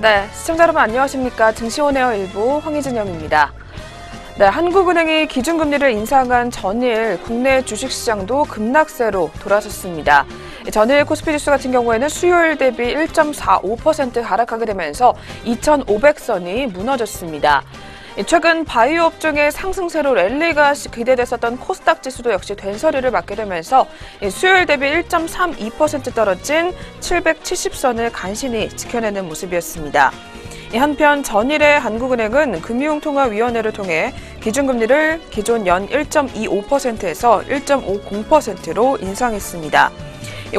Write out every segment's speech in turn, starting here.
네, 시청자 여러분 안녕하십니까. 증시온에어 일부 황희진영입니다. 네, 한국은행이 기준금리를 인상한 전일 국내 주식시장도 급락세로 돌아섰습니다. 전일 코스피지수 같은 경우에는 수요일 대비 1.45% 하락하게 되면서 2,500선이 무너졌습니다. 최근 바이오 업종의 상승세로 랠리가 기대됐었던 코스닥 지수도 역시 된서리를 맞게 되면서 수요일 대비 1.32% 떨어진 770선을 간신히 지켜내는 모습이었습니다. 한편 전일에 한국은행은 금융통화위원회를 통해 기준금리를 기존 연 1.25%에서 1.50%로 인상했습니다.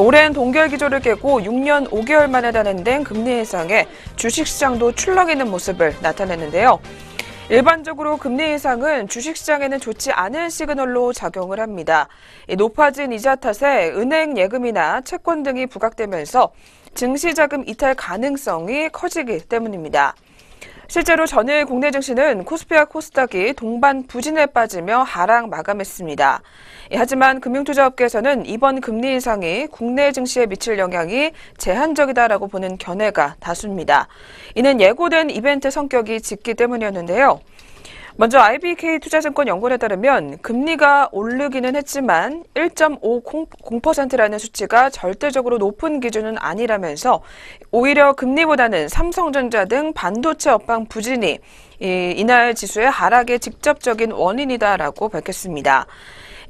오랜 동결 기조를 깨고 6년 5개월 만에 단행된 금리 인상에 주식시장도 출렁이는 모습을 나타냈는데요. 일반적으로 금리 인상은 주식시장에는 좋지 않은 시그널로 작용을 합니다. 높아진 이자 탓에 은행 예금이나 채권 등이 부각되면서 증시자금 이탈 가능성이 커지기 때문입니다. 실제로 전일 국내 증시는 코스피와 코스닥이 동반 부진에 빠지며 하락 마감했습니다. 하지만 금융투자업계에서는 이번 금리 인상이 국내 증시에 미칠 영향이 제한적이다라고 보는 견해가 다수입니다. 이는 예고된 이벤트 성격이 짙기 때문이었는데요. 먼저 IBK 투자증권 연구원에 따르면 금리가 오르기는 했지만 1.50%라는 수치가 절대적으로 높은 기준은 아니라면서 오히려 금리보다는 삼성전자 등 반도체 업황 부진이 이날 지수의 하락의 직접적인 원인이다라고 밝혔습니다.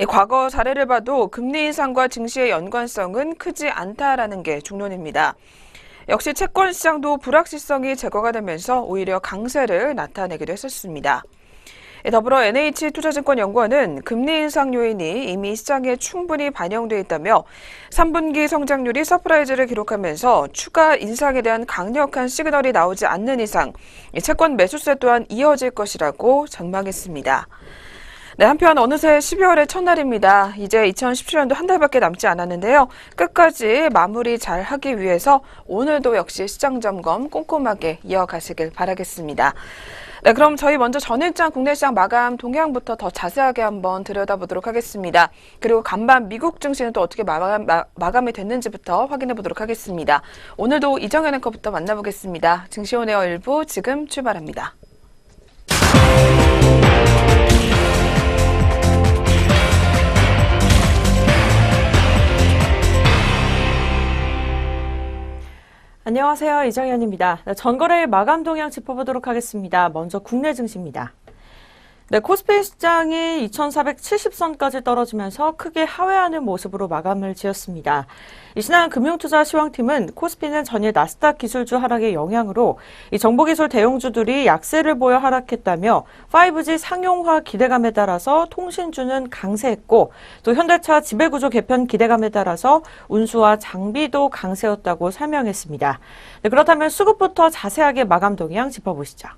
과거 사례를 봐도 금리 인상과 증시의 연관성은 크지 않다라는 게 중론입니다. 역시 채권 시장도 불확실성이 제거가 되면서 오히려 강세를 나타내기도 했었습니다. 더불어 NH투자증권연구원은 금리 인상 요인이 이미 시장에 충분히 반영돼 있다며 3분기 성장률이 서프라이즈를 기록하면서 추가 인상에 대한 강력한 시그널이 나오지 않는 이상 채권 매수세 또한 이어질 것이라고 전망했습니다. 네, 한편 어느새 12월의 첫날입니다. 이제 2017년도 한 달밖에 남지 않았는데요. 끝까지 마무리 잘 하기 위해서 오늘도 역시 시장 점검 꼼꼼하게 이어가시길 바라겠습니다. 네, 그럼 저희 먼저 전일장 국내 시장 마감 동향부터 더 자세하게 한번 들여다보도록 하겠습니다. 그리고 간밤 미국 증시는 또 어떻게 마감이 됐는지부터 확인해 보도록 하겠습니다. 오늘도 이정현 앵커부터 만나보겠습니다. 증시온에어 일부 지금 출발합니다. 안녕하세요. 이정현입니다. 전거래일 마감 동향 짚어보도록 하겠습니다. 먼저 국내 증시입니다. 네, 코스피 시장이 2,470선까지 떨어지면서 크게 하회하는 모습으로 마감을 지었습니다. 이 신한 금융투자 시황팀은 코스피는 전일 나스닥 기술주 하락의 영향으로 이 정보기술 대형주들이 약세를 보여 하락했다며 5G 상용화 기대감에 따라서 통신주는 강세했고 또 현대차 지배구조 개편 기대감에 따라서 운수와 장비도 강세였다고 설명했습니다. 네, 그렇다면 수급부터 자세하게 마감 동향 짚어보시죠.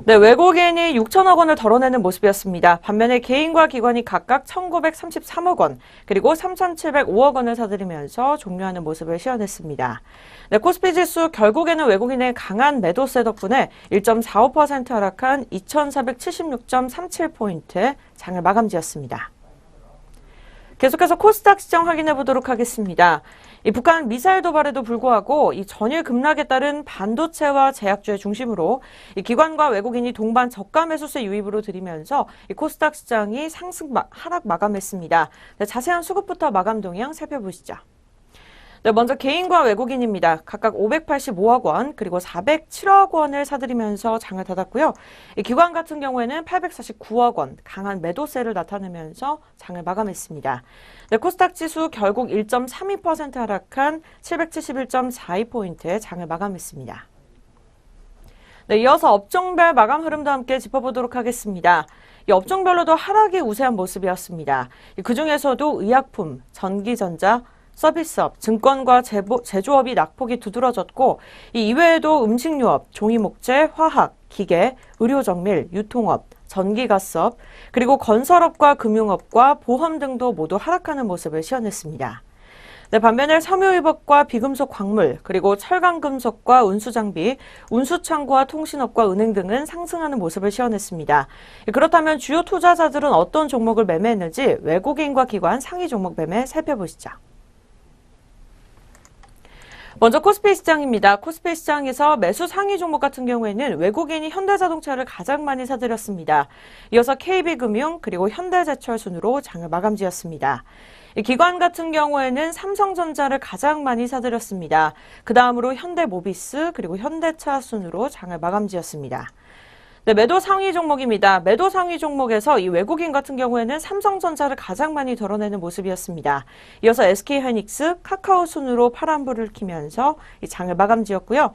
네, 외국인이 6천억 원을 덜어내는 모습이었습니다. 반면에 개인과 기관이 각각 1,933억 원, 그리고 3,705억 원을 사들이면서 종료하는 모습을 시현했습니다. 네, 코스피 지수 결국에는 외국인의 강한 매도세 덕분에 1.45% 하락한 2,476.37포인트 장을 마감지었습니다. 계속해서 코스닥 시장 확인해 보도록 하겠습니다. 이 북한 미사일 도발에도 불구하고 이 전일 급락에 따른 반도체와 제약주의 중심으로 이 기관과 외국인이 동반 저가 매수세 유입으로 들이면서 이 코스닥 시장이 하락 마감했습니다. 네, 자세한 수급부터 마감 동향 살펴보시죠. 네, 먼저 개인과 외국인입니다. 각각 585억 원, 그리고 407억 원을 사들이면서 장을 닫았고요. 이 기관 같은 경우에는 849억 원, 강한 매도세를 나타내면서 장을 마감했습니다. 네, 코스닥 지수 결국 1.32% 하락한 771.42포인트의 장을 마감했습니다. 네, 이어서 업종별 마감 흐름도 함께 짚어보도록 하겠습니다. 이 업종별로도 하락이 우세한 모습이었습니다. 그중에서도 의약품, 전기전자, 서비스업, 증권과 제조업이 낙폭이 두드러졌고 이 이외에도 음식료업, 종이목재, 화학, 기계, 의료정밀, 유통업, 전기가스업, 그리고 건설업과 금융업과 보험 등도 모두 하락하는 모습을 시현했습니다. 네, 반면에 섬유유법과 비금속 광물, 그리고 철강금속과 운수장비, 운수창고와 통신업과 은행 등은 상승하는 모습을 시현했습니다. 그렇다면 주요 투자자들은 어떤 종목을 매매했는지 외국인과 기관 상위 종목 매매 살펴보시죠. 먼저 코스피 시장입니다. 코스피 시장에서 매수 상위 종목 같은 경우에는 외국인이 현대자동차를 가장 많이 사들였습니다. 이어서 KB금융 그리고 현대제철 순으로 장을 마감지었습니다. 기관 같은 경우에는 삼성전자를 가장 많이 사들였습니다. 그 다음으로 현대모비스 그리고 현대차 순으로 장을 마감지었습니다. 네, 매도 상위 종목입니다. 매도 상위 종목에서 이 외국인 같은 경우에는 삼성전자를 가장 많이 덜어내는 모습이었습니다. 이어서 SK하이닉스, 카카오 순으로 파란불을 켜면서 이 장을 마감지었고요.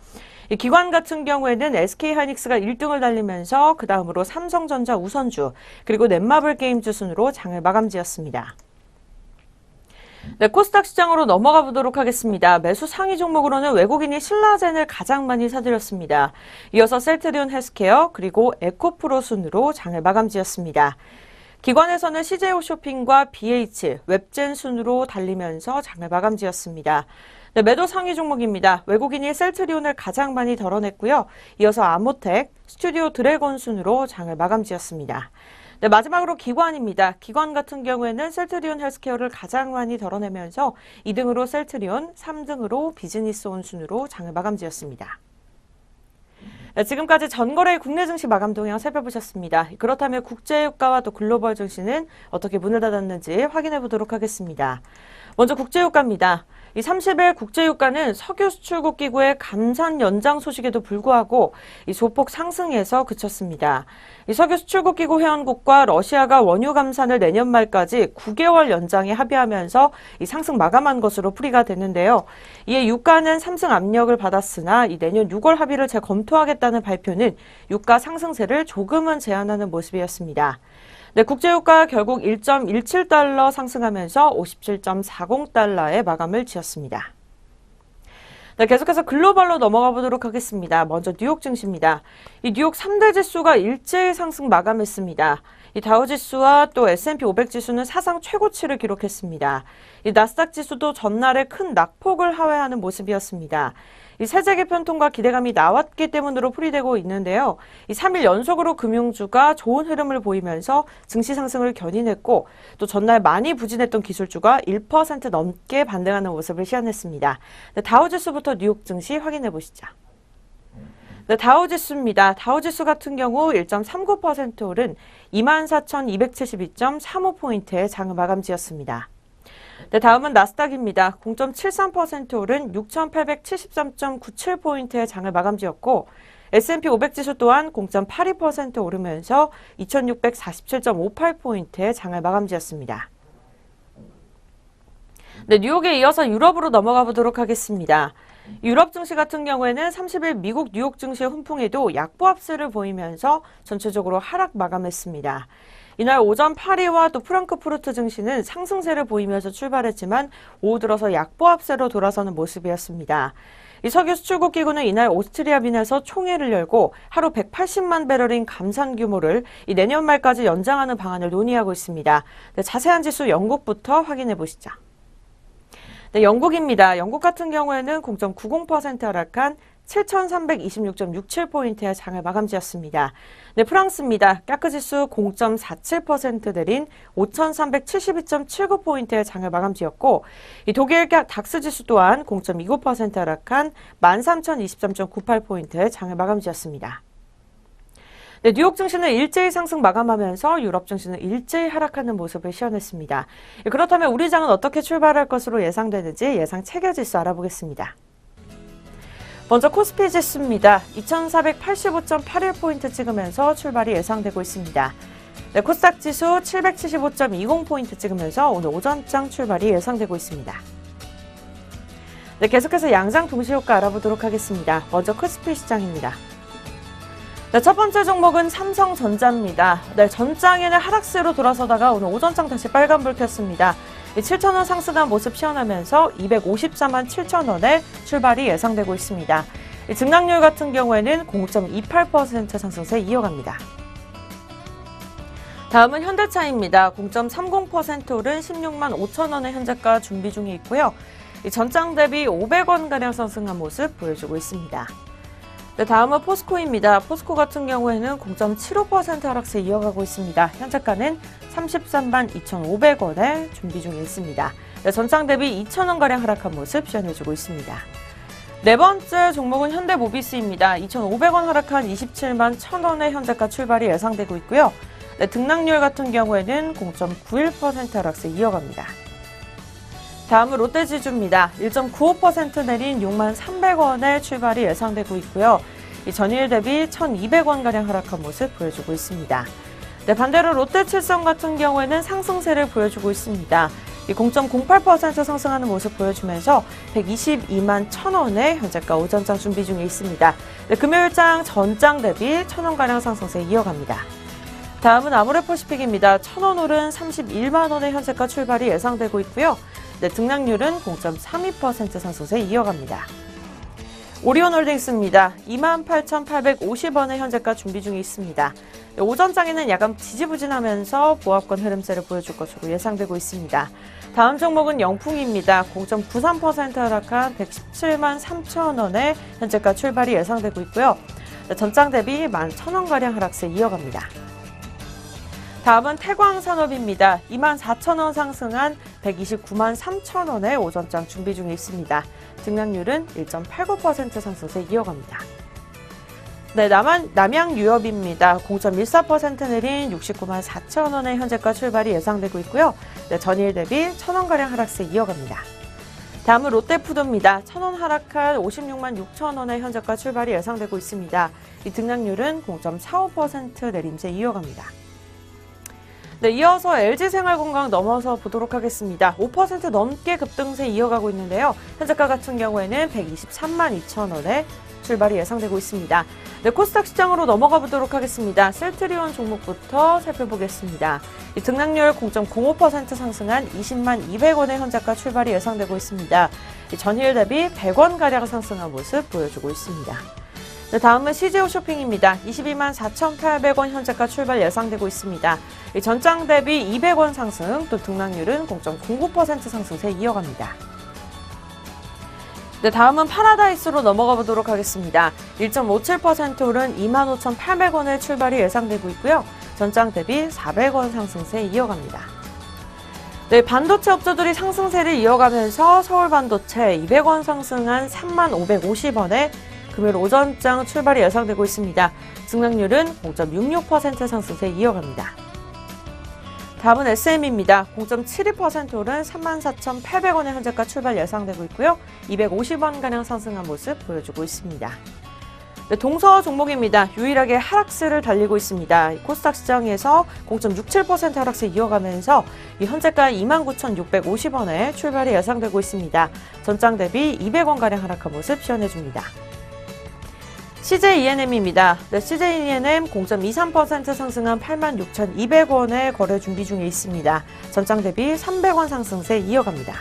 이 기관 같은 경우에는 SK하이닉스가 1등을 달리면서 그 다음으로 삼성전자 우선주 그리고 넷마블 게임즈 순으로 장을 마감지었습니다. 네, 코스닥 시장으로 넘어가 보도록 하겠습니다. 매수 상위 종목으로는 외국인이 신라젠을 가장 많이 사들였습니다. 이어서 셀트리온 헬스케어 그리고 에코프로 순으로 장을 마감지었습니다. 기관에서는 CJ 쇼핑과 BH, 웹젠 순으로 달리면서 장을 마감지었습니다. 네, 매도 상위 종목입니다. 외국인이 셀트리온을 가장 많이 덜어냈고요. 이어서 아모텍, 스튜디오 드래곤 순으로 장을 마감지었습니다. 네, 마지막으로 기관입니다. 기관 같은 경우에는 셀트리온 헬스케어를 가장 많이 덜어내면서 2등으로 셀트리온, 3등으로 비즈니스온 순으로 장을 마감지었습니다. 네, 지금까지 전거래 국내 증시 마감 동향 살펴보셨습니다. 그렇다면 국제유가와 또 글로벌 증시는 어떻게 문을 닫았는지 확인해 보도록 하겠습니다. 먼저 국제유가입니다. 이 30일 국제유가는 석유 수출국 기구의 감산 연장 소식에도 불구하고 이 소폭 상승해서 그쳤습니다. 이 석유 수출국 기구 회원국과 러시아가 원유 감산을 내년 말까지 9개월 연장에 합의하면서 이 상승 마감한 것으로 풀이가 됐는데요. 이에 유가는 상승 압력을 받았으나 이 내년 6월 합의를 재검토하겠다는 발표는 유가 상승세를 조금은 제한하는 모습이었습니다. 네, 국제유가 결국 1.17달러 상승하면서 57.40달러에 마감을 지었습니다. 네, 계속해서 글로벌로 넘어가 보도록 하겠습니다. 먼저 뉴욕 증시입니다. 이 뉴욕 3대 지수가 일제히 상승 마감했습니다. 이 다우지수와 또 S&P 500 지수는 사상 최고치를 기록했습니다. 이 나스닥 지수도 전날에 큰 낙폭을 하회하는 모습이었습니다. 이 세제 개편 통과 기대감이 나왔기 때문으로 풀이되고 있는데요. 이 3일 연속으로 금융주가 좋은 흐름을 보이면서 증시 상승을 견인했고 또 전날 많이 부진했던 기술주가 1% 넘게 반등하는 모습을 시현했습니다. 네, 다우지수부터 뉴욕 증시 확인해 보시죠. 네, 다우지수입니다. 다우지수 같은 경우 1.39% 오른 24,272.35포인트의 장을 마감지었습니다. 네, 다음은 나스닥입니다. 0.73% 오른 6,873.97포인트의 장을 마감지었고 S&P 500 지수 또한 0.82% 오르면서 2,647.58포인트의 장을 마감지었습니다. 네, 뉴욕에 이어서 유럽으로 넘어가 보도록 하겠습니다. 유럽 증시 같은 경우에는 30일 미국 뉴욕 증시의 훈풍에도 약보합세를 보이면서 전체적으로 하락 마감했습니다. 이날 오전 파리와 또 프랑크푸르트 증시는 상승세를 보이면서 출발했지만 오후 들어서 약보합세로 돌아서는 모습이었습니다. 이 석유 수출국 기구는 이날 오스트리아 빈에서 총회를 열고 하루 180만 배럴인 감산 규모를 이 내년 말까지 연장하는 방안을 논의하고 있습니다. 네, 자세한 지수 영국부터 확인해 보시죠. 네, 영국입니다. 영국 같은 경우에는 0.90% 하락한 7,326.67포인트의 장을 마감지었습니다. 네, 프랑스입니다. 까크 지수 0.47% 내린 5,372.79포인트의 장을 마감지었고, 이 독일 닥스 지수 또한 0.29% 하락한 13,023.98포인트의 장을 마감지었습니다. 네, 뉴욕 증시는 일제히 상승 마감하면서 유럽 증시는 일제히 하락하는 모습을 시현했습니다. 그렇다면 우리 장은 어떻게 출발할 것으로 예상되는지 예상 체결 지수 알아보겠습니다. 먼저 코스피 지수입니다. 2,485.81포인트 찍으면서 출발이 예상되고 있습니다. 네, 코스닥 지수 775.20포인트 찍으면서 오늘 오전장 출발이 예상되고 있습니다. 네, 계속해서 양장 동시효과 알아보도록 하겠습니다. 먼저 코스피 시장입니다. 네, 첫 번째 종목은 삼성전자입니다. 네, 전장에는 하락세로 돌아서다가 오늘 오전장 다시 빨간불 켰습니다. 7,000원 상승한 모습 시현하면서 254만 7천원에 출발이 예상되고 있습니다. 증락률 같은 경우에는 0.28% 상승세 이어갑니다. 다음은 현대차입니다. 0.30% 오른 16만 5천원의 현재가 준비 중에 있고요. 전장 대비 500원가량 상승한 모습 보여주고 있습니다. 네, 다음은 포스코입니다. 포스코 같은 경우에는 0.75% 하락세 이어가고 있습니다. 현재가는 33만 2,500원에 준비 중에 있습니다. 네, 전장 대비 2,000원가량 하락한 모습 시현해주고 있습니다. 네 번째 종목은 현대모비스입니다. 2,500원 하락한 27만 1,000원의 현재가 출발이 예상되고 있고요. 네, 등락률 같은 경우에는 0.91% 하락세 이어갑니다. 다음은 롯데지주입니다. 1.95% 내린 6만 300원의 출발이 예상되고 있고요. 이 전일 대비 1,200원가량 하락한 모습 보여주고 있습니다. 네, 반대로 롯데칠성 같은 경우에는 상승세를 보여주고 있습니다. 0.08% 상승하는 모습 보여주면서 122만 1,000원의 현재가 오전장 준비 중에 있습니다. 네, 금요일장 전장 대비 1,000원가량 상승세 이어갑니다. 다음은 아모레퍼시픽입니다. 1,000원 오른 31만 원의 현재가 출발이 예상되고 있고요. 네, 등락률은 0.32% 상승세 이어갑니다. 오리온홀딩스입니다. 28,850원의 현재가 준비 중에 있습니다. 오전장에는 약간 지지부진하면서 보합권 흐름세를 보여줄 것으로 예상되고 있습니다. 다음 종목은 영풍입니다. 0.93% 하락한 117만 3천원의 현재가 출발이 예상되고 있고요. 전장 대비 11,000원가량 하락세 이어갑니다. 다음은 태광산업입니다. 24,000원 상승한 129만 3천원의 오전장 준비 중에 있습니다. 등락률은 1.89% 상승세 이어갑니다. 네, 남양유업입니다. 0.14% 내린 69만 4천원의 현재가 출발이 예상되고 있고요. 네, 전일 대비 1,000원가량 하락세 이어갑니다. 다음은 롯데푸드입니다. 1,000원 하락한 56만 6천원의 현재가 출발이 예상되고 있습니다. 이 등락률은 0.45% 내림세 이어갑니다. 네, 이어서 LG생활건강 넘어서 보도록 하겠습니다. 5% 넘게 급등세 이어가고 있는데요. 현재가 같은 경우에는 123만 2천원에 출발이 예상되고 있습니다. 네, 코스닥 시장으로 넘어가 보도록 하겠습니다. 셀트리온 종목부터 살펴보겠습니다. 이 등락률 0.05% 상승한 20만 200원의 현재가 출발이 예상되고 있습니다. 이 전일 대비 100원가량 상승한 모습 보여주고 있습니다. 네, 다음은 CGO 쇼핑입니다. 22만 4,800원 현재가 출발 예상되고 있습니다. 이 전장 대비 200원 상승, 또 등락률은 0.09% 상승세 이어갑니다. 네, 다음은 파라다이스로 넘어가 보도록 하겠습니다. 1.57% 오른 25,800원의 출발이 예상되고 있고요. 전장 대비 400원 상승세 이어갑니다. 네, 반도체 업체들이 상승세를 이어가면서 서울반도체 200원 상승한 3550원에 금요일 오전장 출발이 예상되고 있습니다. 등락률은 0.66% 상승세 이어갑니다. 다음은 SM입니다. 0.72% 오른 34,800원의 현재가 출발 예상되고 있고요. 250원가량 상승한 모습 보여주고 있습니다. 네, 동서 종목입니다. 유일하게 하락세를 달리고 있습니다. 코스닥 시장에서 0.67% 하락세 이어가면서 현재가 29,650원에 출발이 예상되고 있습니다. 전장 대비 200원가량 하락한 모습 시연해줍니다. CJENM입니다. 네, CJENM 0.23% 상승한 86,200원에 거래 준비 중에 있습니다. 전장 대비 300원 상승세 이어갑니다.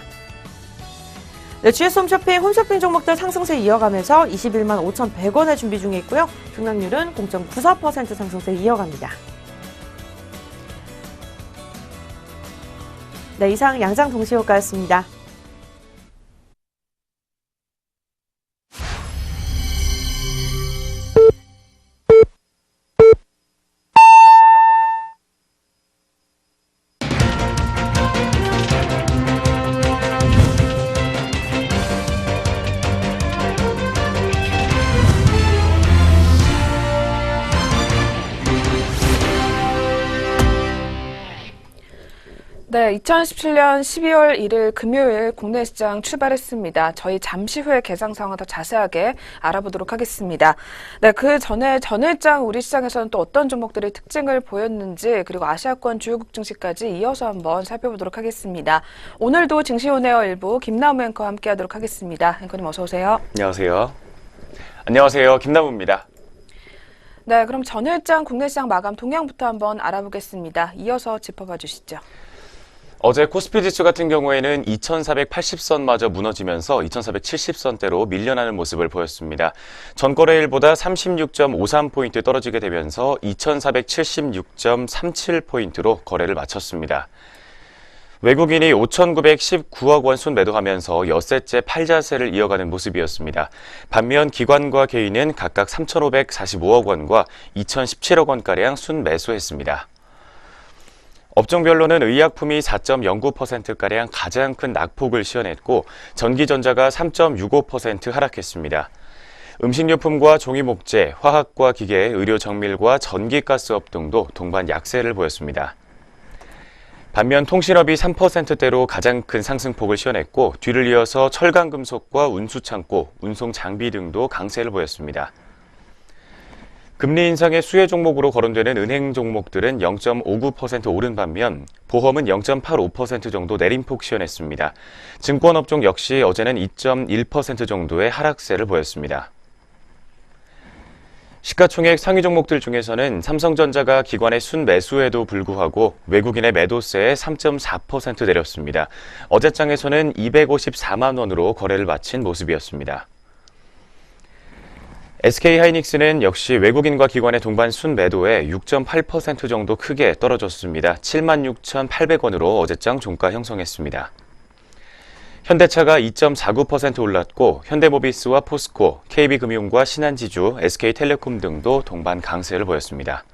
네, GS홈쇼핑, 홈쇼핑 종목들 상승세 이어가면서 21만 5,100원에 준비 중에 있고요. 등락률은 0.94% 상승세 이어갑니다. 네, 이상 양장 동시효과였습니다. 네, 2017년 12월 1일 금요일 국내 시장 출발했습니다. 저희 잠시 후에 개장 상황 더 자세하게 알아보도록 하겠습니다. 네, 그 전에 전일장 우리 시장에서는 또 어떤 종목들이 특징을 보였는지 그리고 아시아권 주요국 증시까지 이어서 한번 살펴보도록 하겠습니다. 오늘도 증시온에어 일부 김나무 앵커와 함께하도록 하겠습니다. 앵커님 어서 오세요. 안녕하세요. 안녕하세요. 김나무입니다. 네, 그럼 전일장 국내 시장 마감 동향부터 한번 알아보겠습니다. 이어서 짚어봐 주시죠. 어제 코스피 지수 같은 경우에는 2480선마저 무너지면서 2470선대로 밀려나는 모습을 보였습니다. 전거래일보다 36.53포인트 떨어지게 되면서 2476.37포인트로 거래를 마쳤습니다. 외국인이 5,919억 원 순매도하면서 엿새째 팔자세를 이어가는 모습이었습니다. 반면 기관과 개인은 각각 3,545억 원과 2,017억 원가량 순매수했습니다. 업종별로는 의약품이 4.09%가량 가장 큰 낙폭을 시현했고 전기전자가 3.65% 하락했습니다. 음식료품과 종이목재, 화학과 기계, 의료정밀과 전기가스업 등도 동반 약세를 보였습니다. 반면 통신업이 3%대로 가장 큰 상승폭을 시현했고 뒤를 이어서 철강금속과 운수창고, 운송장비 등도 강세를 보였습니다. 금리 인상의 수혜 종목으로 거론되는 은행 종목들은 0.59% 오른 반면 보험은 0.85% 정도 내림폭 시현했습니다. 증권업종 역시 어제는 2.1% 정도의 하락세를 보였습니다. 시가총액 상위 종목들 중에서는 삼성전자가 기관의 순매수에도 불구하고 외국인의 매도세에 3.4% 내렸습니다. 어제장에서는 254만 원으로 거래를 마친 모습이었습니다. SK하이닉스는 역시 외국인과 기관의 동반 순매도에 6.8% 정도 크게 떨어졌습니다. 76,800원으로 어제장 종가 형성했습니다. 현대차가 2.49% 올랐고 현대모비스와 포스코, KB금융과 신한지주, SK텔레콤 등도 동반 강세를 보였습니다.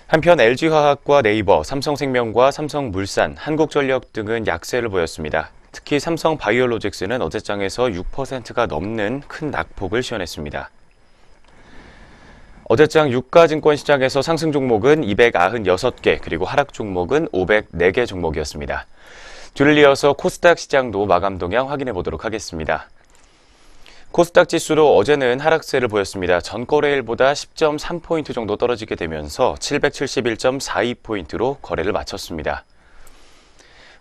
한편 LG화학과 네이버, 삼성생명과 삼성물산, 한국전력 등은 약세를 보였습니다. 특히 삼성바이오로직스는 어제장에서 6%가 넘는 큰 낙폭을 시현했습니다. 어제장 유가증권 시장에서 상승 종목은 296개, 그리고 하락 종목은 504개 종목이었습니다. 뒤를 이어서 코스닥 시장도 마감 동향 확인해 보도록 하겠습니다. 코스닥 지수로 어제는 하락세를 보였습니다. 전거래일보다 10.3포인트 정도 떨어지게 되면서 771.42포인트로 거래를 마쳤습니다.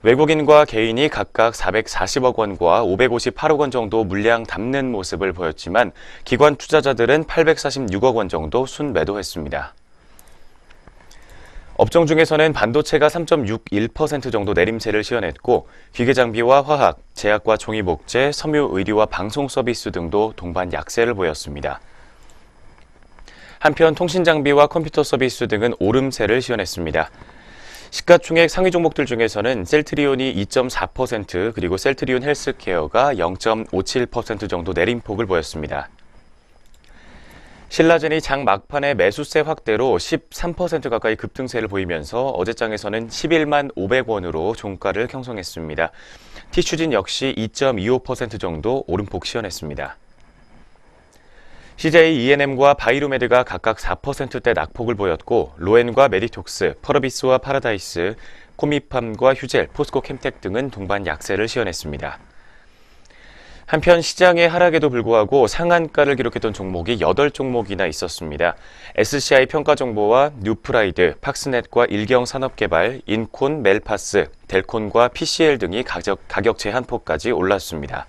외국인과 개인이 각각 440억 원과 558억 원 정도 물량 담는 모습을 보였지만 기관 투자자들은 846억 원 정도 순매도했습니다. 업종 중에서는 반도체가 3.61% 정도 내림세를 시현했고 기계장비와 화학, 제약과 종이목재, 섬유 의류와 방송 서비스 등도 동반 약세를 보였습니다. 한편 통신장비와 컴퓨터 서비스 등은 오름세를 시현했습니다. 시가총액 상위 종목들 중에서는 셀트리온이 2.4% 그리고 셀트리온 헬스케어가 0.57% 정도 내림폭을 보였습니다. 신라젠이 장 막판에 매수세 확대로 13% 가까이 급등세를 보이면서 어제장에서는 11만 500원으로 종가를 형성했습니다. 티슈진 역시 2.25% 정도 오름폭 시현했습니다. CJ E&M과 바이로메드가 각각 4%대 낙폭을 보였고 로엔과 메디톡스, 펄어비스와 파라다이스, 코미팜과 휴젤, 포스코 캠텍 등은 동반 약세를 시현했습니다. 한편 시장의 하락에도 불구하고 상한가를 기록했던 종목이 8종목이나 있었습니다. SCI 평가정보와 뉴프라이드, 팍스넷과 일경산업개발, 인콘, 멜파스, 델콘과 PCL 등이 가격 제한폭까지 올랐습니다.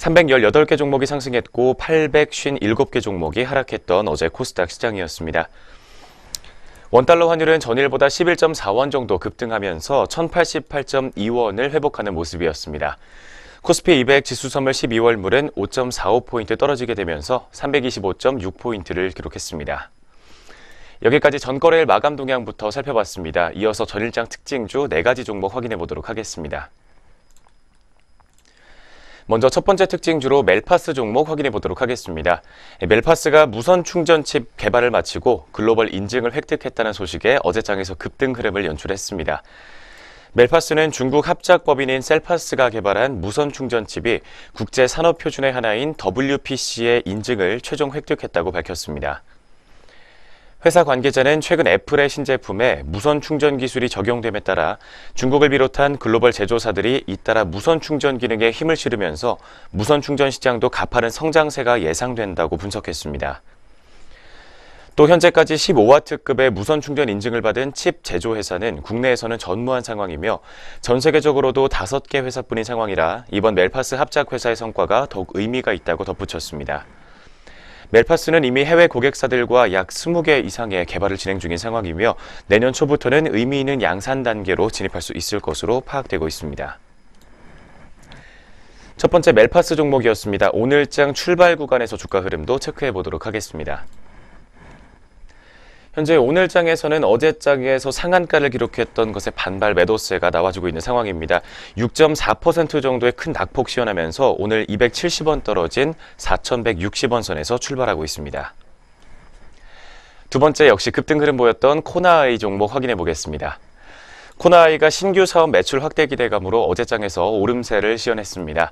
318개 종목이 상승했고 857개 종목이 하락했던 어제 코스닥 시장이었습니다. 원달러 환율은 전일보다 11.4원 정도 급등하면서 1088.2원을 회복하는 모습이었습니다. 코스피 200 지수 선물 12월물은 5.45포인트 떨어지게 되면서 325.6포인트를 기록했습니다. 여기까지 전거래일 마감 동향부터 살펴봤습니다. 이어서 전일장 특징주 4가지 종목 확인해 보도록 하겠습니다. 먼저 첫 번째 특징주로 멜파스 종목 확인해 보도록 하겠습니다. 멜파스가 무선 충전칩 개발을 마치고 글로벌 인증을 획득했다는 소식에 어제장에서 급등 흐름을 연출했습니다. 멜파스는 중국 합작법인인 셀파스가 개발한 무선 충전칩이 국제 산업 표준의 하나인 WPC의 인증을 최종 획득했다고 밝혔습니다. 회사 관계자는 최근 애플의 신제품에 무선 충전 기술이 적용됨에 따라 중국을 비롯한 글로벌 제조사들이 잇따라 무선 충전 기능에 힘을 실으면서 무선 충전 시장도 가파른 성장세가 예상된다고 분석했습니다. 또 현재까지 15와트급의 무선 충전 인증을 받은 칩 제조회사는 국내에서는 전무한 상황이며 전 세계적으로도 5개 회사뿐인 상황이라 이번 멜파스 합작회사의 성과가 더욱 의미가 있다고 덧붙였습니다. 멜파스는 이미 해외 고객사들과 약 20개 이상의 개발을 진행 중인 상황이며 내년 초부터는 의미 있는 양산 단계로 진입할 수 있을 것으로 파악되고 있습니다. 첫 번째 멜파스 종목이었습니다. 오늘장 출발 구간에서 주가 흐름도 체크해 보도록 하겠습니다. 현재 오늘장에서는 어제장에서 상한가를 기록했던 것에 반발 매도세가 나와주고 있는 상황입니다. 6.4% 정도의 큰 낙폭 시현하면서 오늘 270원 떨어진 4,160원 선에서 출발하고 있습니다. 두 번째 역시 급등 흐름 보였던 코나아이 종목 확인해 보겠습니다. 코나아이가 신규 사업 매출 확대 기대감으로 어제장에서 오름세를 시현했습니다.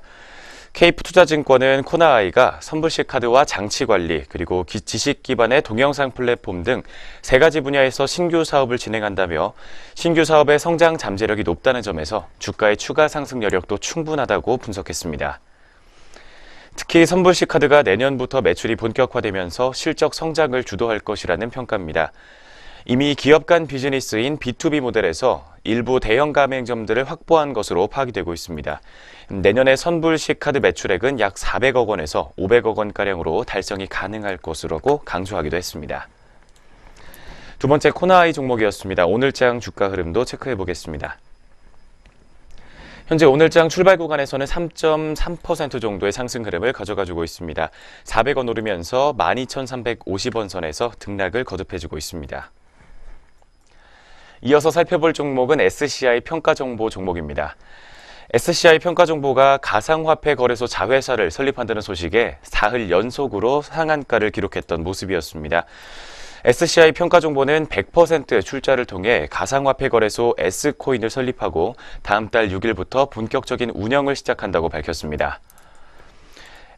KF투자증권은 코나아이가 선불식 카드와 장치 관리, 그리고 지식 기반의 동영상 플랫폼 등 세 가지 분야에서 신규 사업을 진행한다며 신규 사업의 성장 잠재력이 높다는 점에서 주가의 추가 상승 여력도 충분하다고 분석했습니다. 특히 선불식 카드가 내년부터 매출이 본격화되면서 실적 성장을 주도할 것이라는 평가입니다. 이미 기업 간 비즈니스인 B2B 모델에서 일부 대형 가맹점들을 확보한 것으로 파악이 되고 있습니다. 내년에 선불식 카드 매출액은 약 400억 원에서 500억 원가량으로 달성이 가능할 것으로 강조하기도 했습니다. 두 번째 코나아이 종목이었습니다. 오늘장 주가 흐름도 체크해 보겠습니다. 현재 오늘장 출발 구간에서는 3.3% 정도의 상승 흐름을 가져가지고 있습니다. 400원 오르면서 12,350원 선에서 등락을 거듭해주고 있습니다. 이어서 살펴볼 종목은 SCI 평가정보 종목입니다. SCI 평가정보가 가상화폐 거래소 자회사를 설립한다는 소식에 사흘 연속으로 상한가를 기록했던 모습이었습니다. SCI 평가정보는 100% 출자를 통해 가상화폐 거래소 S코인을 설립하고 다음 달 6일부터 본격적인 운영을 시작한다고 밝혔습니다.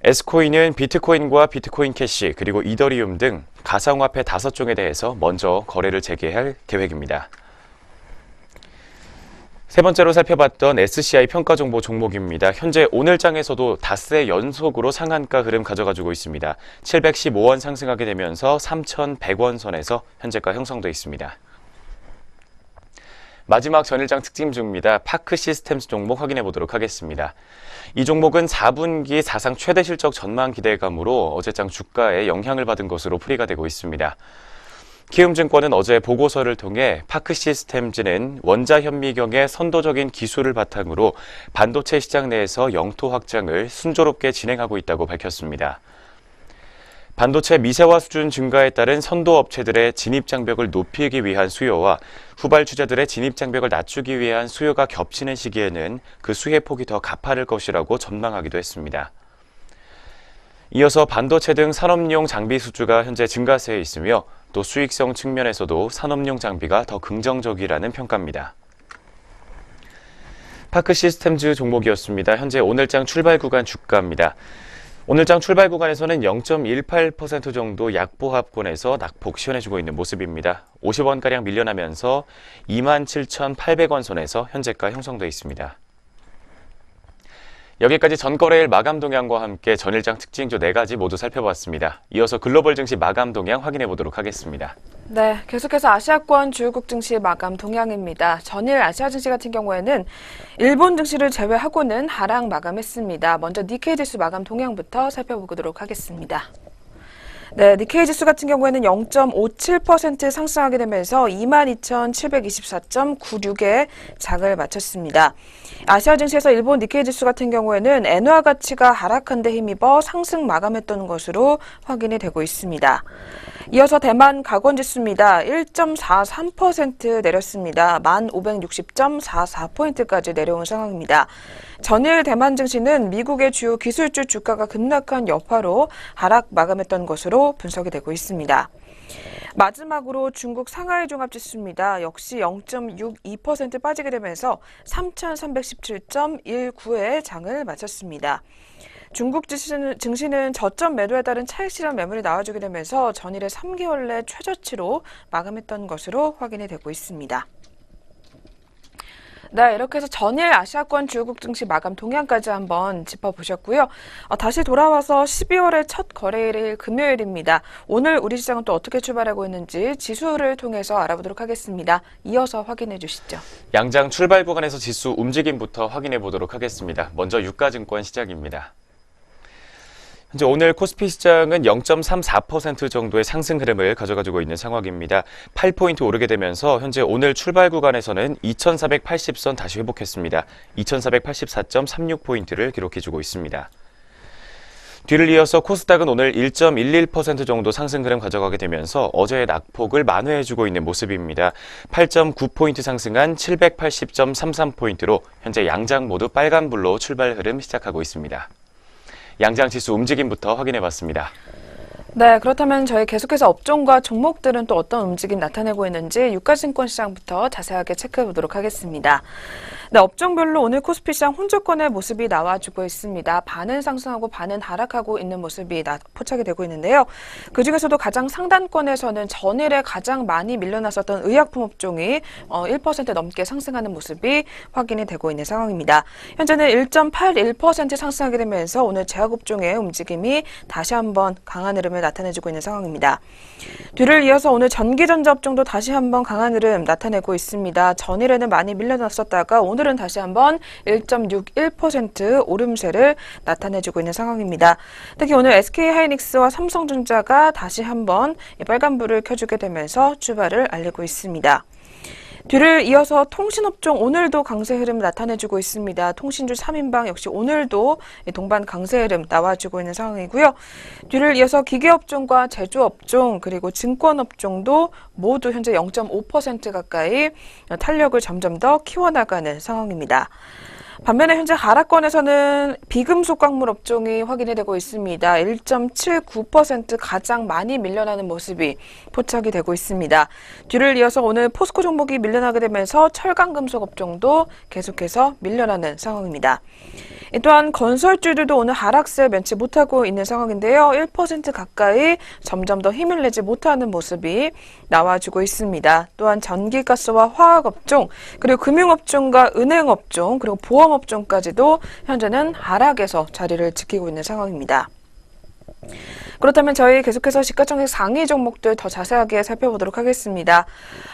S코인은 비트코인과 비트코인 캐시 그리고 이더리움 등 가상화폐 5종에 대해서 먼저 거래를 재개할 계획입니다. 세 번째로 살펴봤던 SCI 평가정보 종목입니다. 현재 오늘장에서도 닷새 연속으로 상한가 흐름 가져가지고 있습니다. 715원 상승하게 되면서 3,100원 선에서 현재가 형성돼 있습니다. 마지막 전일장 특징주입니다. 파크 시스템스 종목 확인해 보도록 하겠습니다. 이 종목은 4분기 사상 최대 실적 전망 기대감으로 어제장 주가에 영향을 받은 것으로 풀이가 되고 있습니다. 키움증권은 어제 보고서를 통해 파크 시스템즈는 원자현미경의 선도적인 기술을 바탕으로 반도체 시장 내에서 영토 확장을 순조롭게 진행하고 있다고 밝혔습니다. 반도체 미세화 수준 증가에 따른 선도 업체들의 진입 장벽을 높이기 위한 수요와 후발주자들의 진입 장벽을 낮추기 위한 수요가 겹치는 시기에는 그 수혜 폭이 더 가파를 것이라고 전망하기도 했습니다. 이어서 반도체 등 산업용 장비 수주가 현재 증가세에 있으며 또 수익성 측면에서도 산업용 장비가 더 긍정적이라는 평가입니다. 파크 시스템즈 종목이었습니다. 현재 오늘장 출발 구간 주가입니다. 오늘장 출발 구간에서는 0.18% 정도 약보합권에서 낙폭 시현해주고 있는 모습입니다. 50원가량 밀려나면서 27,800원 선에서 현재가 형성되어 있습니다. 여기까지 전거래일 마감 동향과 함께 전일장 특징주 4가지 모두 살펴봤습니다. 이어서 글로벌 증시 마감 동향 확인해 보도록 하겠습니다. 네, 계속해서 아시아권 주요국 증시 마감 동향입니다. 전일 아시아 증시 같은 경우에는 일본 증시를 제외하고는 하락 마감했습니다. 먼저 니케이 지수 마감 동향부터 살펴보도록 하겠습니다. 네, 니케이 지수 같은 경우에는 0.57% 상승하게 되면서 22,724.96에 장을 마쳤습니다. 아시아 증시에서 일본 니케이 지수 같은 경우에는 엔화 가치가 하락한 데 힘입어 상승 마감했던 것으로 확인이 되고 있습니다. 이어서 대만 가권 지수입니다. 1.43% 내렸습니다. 1,560.44포인트까지 내려온 상황입니다. 전일 대만 증시는 미국의 주요 기술주 주가가 급락한 여파로 하락 마감했던 것으로 분석이 되고 있습니다. 마지막으로 중국 상하이 종합지수입니다. 역시 0.62% 빠지게 되면서 3,317.19에 장을 마쳤습니다. 중국 증시는 저점 매도에 따른 차익 실현 매물이 나와주게 되면서 전일의 3개월 내 최저치로 마감했던 것으로 확인이 되고 있습니다. 네, 이렇게 해서 전일 아시아권 주요국 증시 마감 동향까지 한번 짚어보셨고요. 다시 돌아와서 12월의 첫 거래일일 금요일입니다. 오늘 우리 시장은 또 어떻게 출발하고 있는지 지수를 통해서 알아보도록 하겠습니다. 이어서 확인해 주시죠. 양장 출발 구간에서 지수 움직임부터 확인해 보도록 하겠습니다. 먼저 유가증권 시작입니다. 현재 오늘 코스피 시장은 0.34% 정도의 상승 흐름을 가져가지고 있는 상황입니다. 8포인트 오르게 되면서 현재 오늘 출발 구간에서는 2480선 다시 회복했습니다. 2484.36포인트를 기록해주고 있습니다. 뒤를 이어서 코스닥은 오늘 1.11% 정도 상승 흐름 가져가게 되면서 어제의 낙폭을 만회해주고 있는 모습입니다. 8.9포인트 상승한 780.33포인트로 현재 양장 모두 빨간불로 출발 흐름 시작하고 있습니다. 양장 지수 움직임부터 확인해 봤습니다. 네, 그렇다면 저희 계속해서 업종과 종목들은 또 어떤 움직임 나타내고 있는지 유가증권 시장부터 자세하게 체크해 보도록 하겠습니다. 네, 업종별로 오늘 코스피 시장 혼조권의 모습이 나와주고 있습니다. 반은 상승하고 반은 하락하고 있는 모습이 포착이 되고 있는데요. 그중에서도 가장 상단권에서는 전일에 가장 많이 밀려났었던 의약품 업종이 1% 넘게 상승하는 모습이 확인이 되고 있는 상황입니다. 현재는 1.81% 상승하게 되면서 오늘 제약업종의 움직임이 다시 한번 강한 흐름을 나타내주고 있는 상황입니다. 뒤를 이어서 오늘 전기전자 업종도 다시 한번 강한 흐름 나타내고 있습니다. 전일에는 많이 밀려났었다가 오늘은 다시 한번 1.61% 오름세를 나타내주고 있는 상황입니다. 특히 오늘 SK하이닉스와 삼성전자가 다시 한번 빨간불을 켜주게 되면서 출발을 알리고 있습니다. 뒤를 이어서 통신업종 오늘도 강세 흐름 나타내주고 있습니다. 통신주 3인방 역시 오늘도 동반 강세 흐름 나와주고 있는 상황이고요. 뒤를 이어서 기계업종과 제조업종 그리고 증권업종도 모두 현재 0.5% 가까이 탄력을 점점 더 키워나가는 상황입니다. 반면에 현재 하락권에서는 비금속 광물 업종이 확인이 되고 있습니다. 1.79% 가장 많이 밀려나는 모습이 포착이 되고 있습니다. 뒤를 이어서 오늘 포스코 종목이 밀려나게 되면서 철강금속 업종도 계속해서 밀려나는 상황입니다. 또한 건설주들도 오늘 하락세 면치 못하고 있는 상황인데요. 1% 가까이 점점 더 힘을 내지 못하는 모습이 나와주고 있습니다. 또한 전기가스와 화학업종, 그리고 금융업종과 은행업종, 그리고 보험업종까지도 현재는 하락에서 자리를 지키고 있는 상황입니다. 그렇다면 저희 계속해서 시가총액 상위 종목들 더 자세하게 살펴보도록 하겠습니다.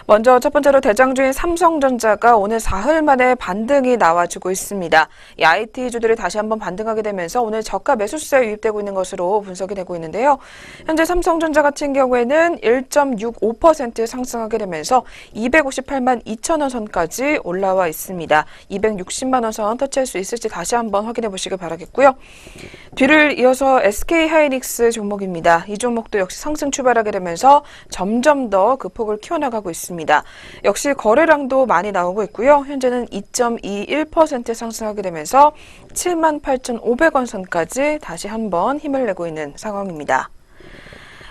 먼저 첫 번째로 대장주인 삼성전자가 오늘 사흘 만에 반등이 나와주고 있습니다. 이 IT주들이 다시 한번 반등하게 되면서 오늘 저가 매수세에 유입되고 있는 것으로 분석이 되고 있는데요. 현재 삼성전자 같은 경우에는 1.65% 상승하게 되면서 258만 2천 원 선까지 올라와 있습니다. 260만 원 선 터치할 수 있을지 다시 한번 확인해 보시길 바라겠고요. 뒤를 이어서 SK하이닉스 종목입니다. 이 종목도 역시 상승 출발하게 되면서 점점 더 그 폭을 키워나가고 있습니다. 역시 거래량도 많이 나오고 있고요. 현재는 2.21% 상승하게 되면서 78,500원 선까지 다시 한번 힘을 내고 있는 상황입니다.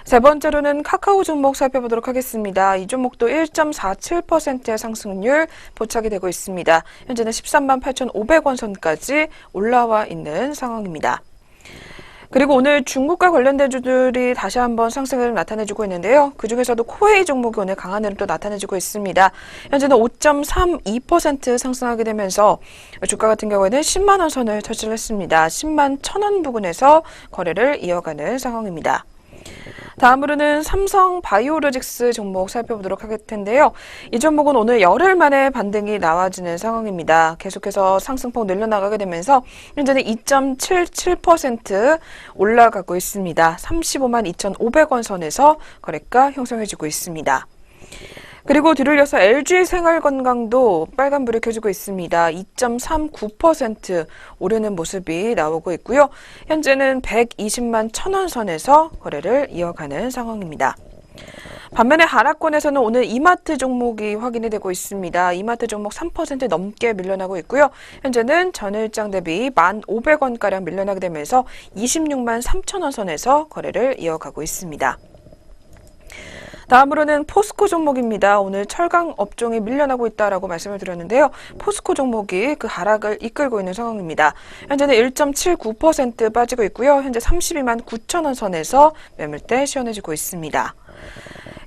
세 번째로는 카카오 종목 살펴보도록 하겠습니다. 이 종목도 1.47%의 상승률 포착이 되고 있습니다. 현재는 13만 8,500원 선까지 올라와 있는 상황입니다. 그리고 오늘 중국과 관련된 주들이 다시 한번 상승을 나타내주고 있는데요. 그중에서도 코웨이 종목이 오늘 강한 흐름 또 나타내주고 있습니다. 현재는 5.32% 상승하게 되면서 주가 같은 경우에는 10만 원 선을 터치를 했습니다. 10만 1,000원 부근에서 거래를 이어가는 상황입니다. 다음으로는 삼성 바이오로직스 종목 살펴보도록 할 텐데요. 이 종목은 오늘 열흘 만에 반등이 나와지는 상황입니다. 계속해서 상승폭 늘려나가게 되면서 현재는 2.77% 올라가고 있습니다. 35만 2,500원 선에서 거래가 형성해지고 있습니다. 그리고 뒤를 이어서 LG생활건강도 빨간불을 켜주고 있습니다. 2.39% 오르는 모습이 나오고 있고요. 현재는 120만 1,000원 선에서 거래를 이어가는 상황입니다. 반면에 하락권에서는 오늘 이마트 종목이 확인이 되고 있습니다. 이마트 종목 3% 넘게 밀려나고 있고요. 현재는 전일장 대비 1,500원가량 밀려나게 되면서 26만 3,000원 선에서 거래를 이어가고 있습니다. 다음으로는 포스코 종목입니다. 오늘 철강 업종이 밀려나고 있다라고 말씀을 드렸는데요. 포스코 종목이 그 하락을 이끌고 있는 상황입니다. 현재는 1.79% 빠지고 있고요. 현재 32만 9천 원 선에서 매물대 시원해지고 있습니다.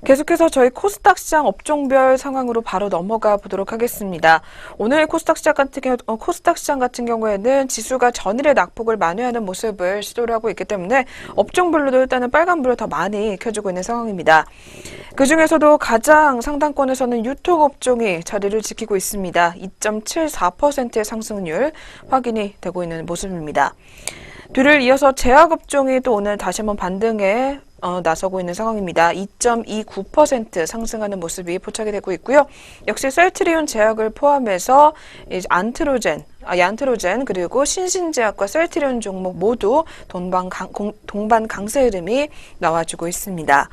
계속해서 저희 코스닥 시장 업종별 상황으로 바로 넘어가 보도록 하겠습니다. 오늘 코스닥 시장 같은 경우에는 지수가 전일의 낙폭을 만회하는 모습을 시도를 하고 있기 때문에 업종별로도 일단은 빨간불을 더 많이 켜주고 있는 상황입니다. 그중에서도 가장 상단권에서는 유통업종이 자리를 지키고 있습니다. 2.74%의 상승률 확인이 되고 있는 모습입니다. 뒤를 이어서 제약업종이 또 오늘 다시 한번 반등에 나서고 있는 상황입니다. 2.29% 상승하는 모습이 포착이 되고 있고요. 역시 셀트리온 제약을 포함해서 안트로젠 그리고 신신제약과 셀트리온 종목 모두 동반 강세 흐름이 나와주고 있습니다.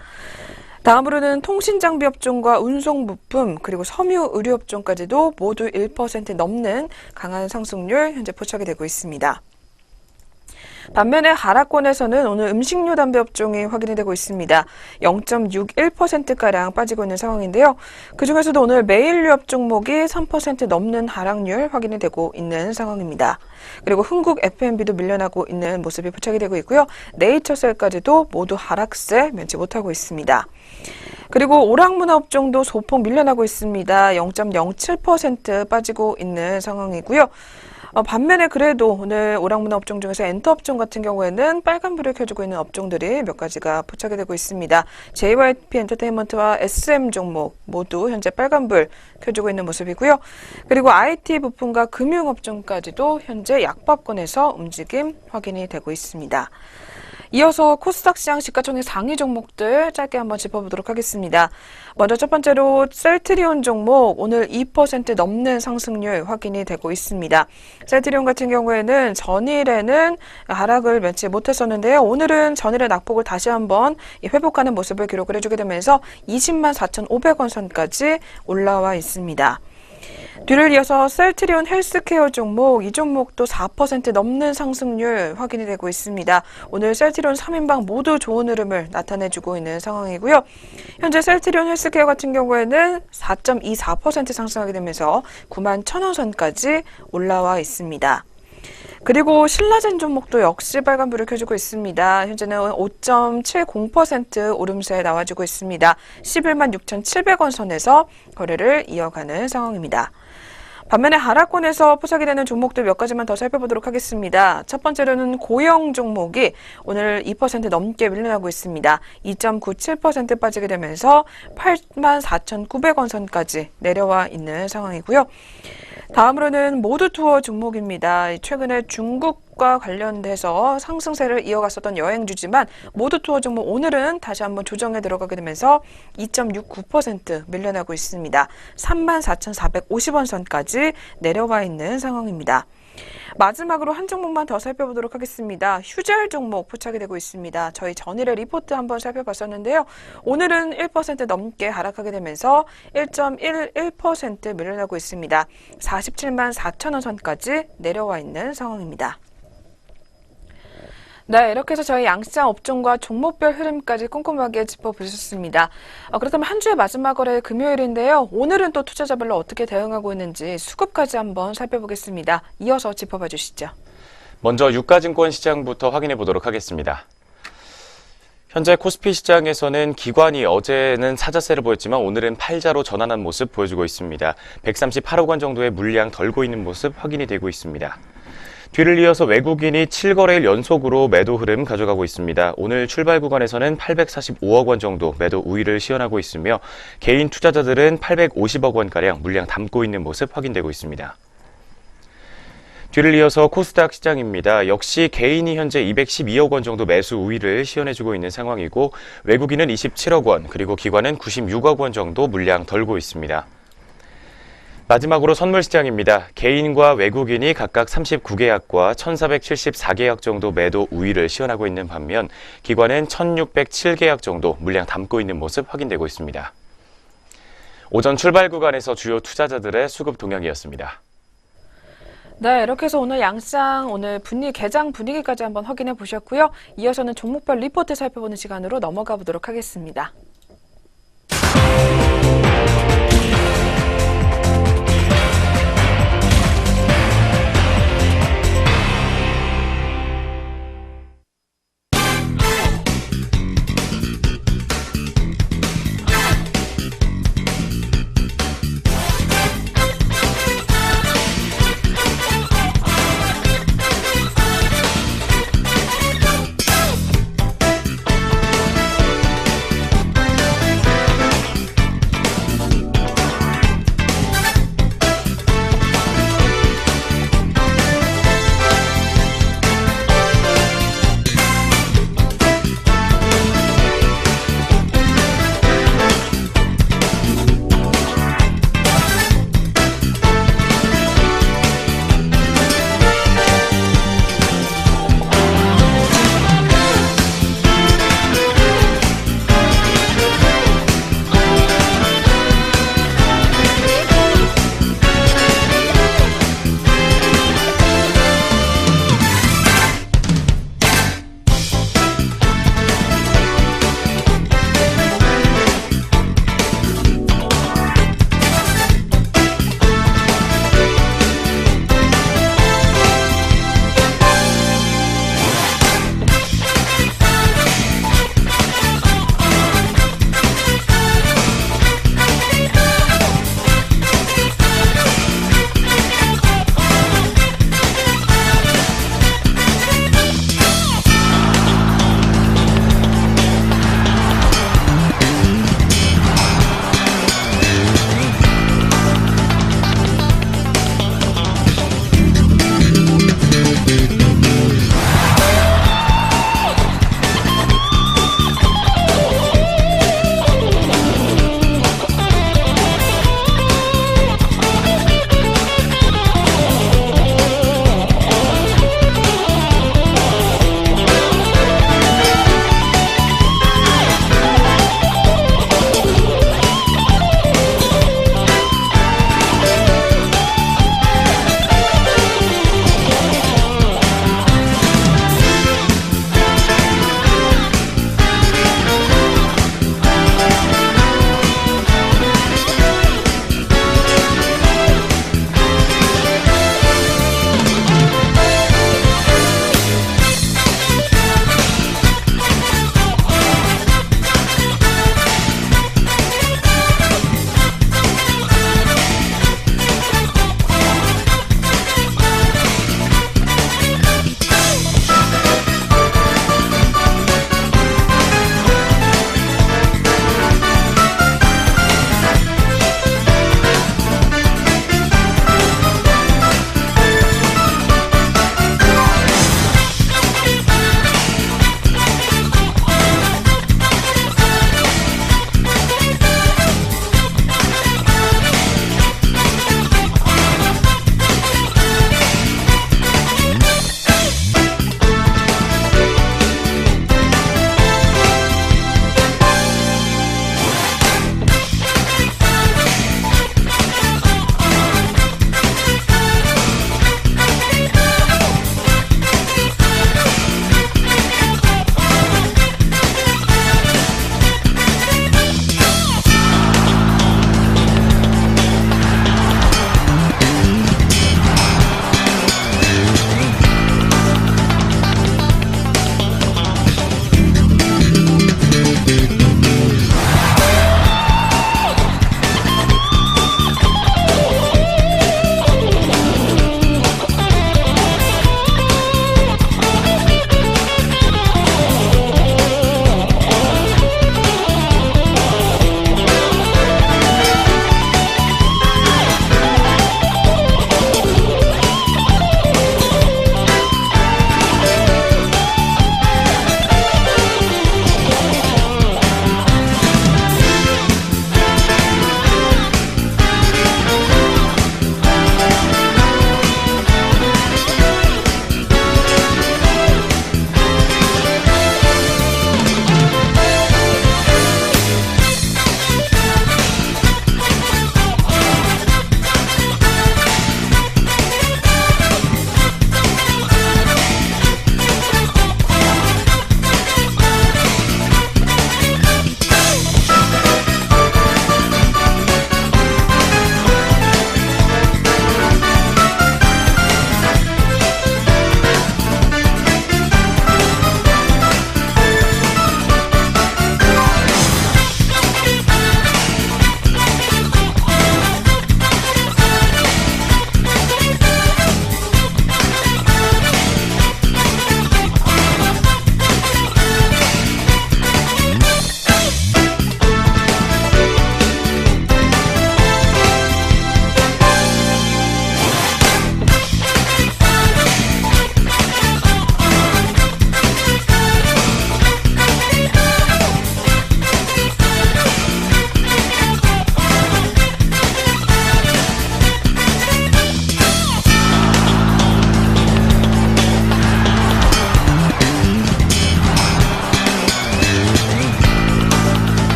다음으로는 통신장비 업종과 운송부품 그리고 섬유 의류 업종까지도 모두 1% 넘는 강한 상승률 현재 포착이 되고 있습니다. 반면에 하락권에서는 오늘 음식료 담배 업종이 확인이 되고 있습니다. 0.61%가량 빠지고 있는 상황인데요. 그중에서도 오늘 메일유업 종목이 3% 넘는 하락률 확인이 되고 있는 상황입니다. 그리고 흥국 F&B도 밀려나고 있는 모습이 포착이 되고 있고요. 네이처셀까지도 모두 하락세 면치 못하고 있습니다. 그리고 오락문화 업종도 소폭 밀려나고 있습니다. 0.07% 빠지고 있는 상황이고요. 반면에 그래도 오늘 오락문화 업종 중에서 엔터 업종 같은 경우에는 빨간불을 켜주고 있는 업종들이 몇 가지가 포착이 되고 있습니다. JYP 엔터테인먼트와 SM 종목 모두 현재 빨간불 켜주고 있는 모습이고요. 그리고 IT 부품과 금융업종까지도 현재 약밥권에서 움직임 확인이 되고 있습니다. 이어서 코스닥 시장 시가총액 상위 종목들 짧게 한번 짚어보도록 하겠습니다. 먼저 첫 번째로 셀트리온 종목 오늘 2% 넘는 상승률 확인이 되고 있습니다. 셀트리온 같은 경우에는 전일에는 하락을 면치 못했었는데요. 오늘은 전일의 낙폭을 다시 한번 회복하는 모습을 기록을 해주게 되면서 20만 4,500원 선까지 올라와 있습니다. 뒤를 이어서 셀트리온 헬스케어 종목, 이 종목도 4% 넘는 상승률 확인이 되고 있습니다. 오늘 셀트리온 3인방 모두 좋은 흐름을 나타내주고 있는 상황이고요. 현재 셀트리온 헬스케어 같은 경우에는 4.24% 상승하게 되면서 9만 1,000원 선까지 올라와 있습니다. 그리고 신라젠 종목도 역시 빨간불을 켜주고 있습니다. 현재는 5.70% 오름세에 나와주고 있습니다. 11만 6,700원 선에서 거래를 이어가는 상황입니다. 반면에 하락권에서 포착이 되는 종목들 몇 가지만 더 살펴보도록 하겠습니다. 첫 번째로는 고영 종목이 오늘 2% 넘게 밀려나고 있습니다. 2.97% 빠지게 되면서 8만 4,900원 선까지 내려와 있는 상황이고요. 다음으로는 모두투어 종목입니다. 최근에 중국과 관련돼서 상승세를 이어갔었던 여행주지만 모두투어 종목 오늘은 다시 한번 조정에 들어가게 되면서 2.69% 밀려나고 있습니다. 34,450원 선까지 내려와 있는 상황입니다. 마지막으로 한 종목만 더 살펴보도록 하겠습니다. 휴젤 종목 포착이 되고 있습니다. 저희 전일의 리포트 한번 살펴봤었는데요. 오늘은 1% 넘게 하락하게 되면서 1.11% 밀려나고 있습니다. 47만 4천원 선까지 내려와 있는 상황입니다. 네, 이렇게 해서 저희 양시장 업종과 종목별 흐름까지 꼼꼼하게 짚어보셨습니다. 그렇다면 한 주의 마지막 거래 금요일인데요. 오늘은 또 투자자별로 어떻게 대응하고 있는지 수급까지 한번 살펴보겠습니다. 이어서 짚어봐 주시죠. 먼저 유가증권 시장부터 확인해 보도록 하겠습니다. 현재 코스피 시장에서는 기관이 어제는 사자세를 보였지만 오늘은 팔자로 전환한 모습 보여주고 있습니다. 138억 원 정도의 물량 덜고 있는 모습 확인이 되고 있습니다. 뒤를 이어서 외국인이 7거래일 연속으로 매도 흐름 가져가고 있습니다. 오늘 출발 구간에서는 845억 원 정도 매도 우위를 시현하고 있으며 개인 투자자들은 850억 원가량 물량 담고 있는 모습 확인되고 있습니다. 뒤를 이어서 코스닥 시장입니다. 역시 개인이 현재 212억 원 정도 매수 우위를 시현해주고 있는 상황이고 외국인은 27억 원 그리고 기관은 96억 원 정도 물량 덜고 있습니다. 마지막으로 선물시장입니다. 개인과 외국인이 각각 39계약과 1,474계약 정도 매도 우위를 시현하고 있는 반면 기관은 1,607계약 정도 물량 담고 있는 모습 확인되고 있습니다. 오전 출발 구간에서 주요 투자자들의 수급 동향이었습니다. 네, 이렇게 해서 오늘 양시장 오늘 개장 분위기까지 한번 확인해 보셨고요. 이어서는 종목별 리포트 살펴보는 시간으로 넘어가 보도록 하겠습니다.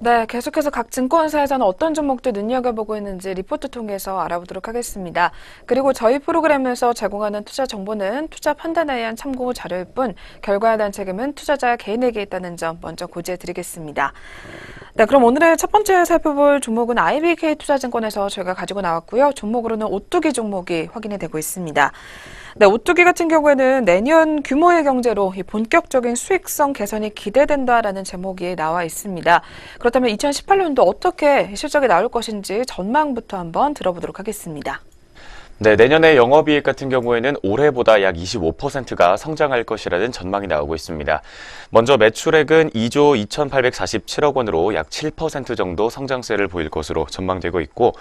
네, 계속해서 각 증권사에서는 어떤 종목들 눈여겨보고 있는지 리포트 통해서 알아보도록 하겠습니다. 그리고 저희 프로그램에서 제공하는 투자 정보는 투자 판단에 의한 참고 자료일 뿐 결과에 대한 책임은 투자자 개인에게 있다는 점 먼저 고지해드리겠습니다. 네, 그럼 오늘의 첫 번째 살펴볼 종목은 IBK투자증권에서 저희가 가지고 나왔고요. 종목으로는 오뚜기 종목이 확인이 되고 있습니다. 네, 오뚜기 같은 경우에는 내년 규모의 경제로 이 본격적인 수익성 개선이 기대된다라는 제목이 나와 있습니다. 그렇다면 2018년도 어떻게 실적이 나올 것인지 전망부터 한번 들어보도록 하겠습니다. 네, 내년에 영업이익 같은 경우에는 올해보다 약 25%가 성장할 것이라는 전망이 나오고 있습니다. 먼저 매출액은 2조 2,847억 원으로 약 7% 정도 성장세를 보일 것으로 전망되고 있고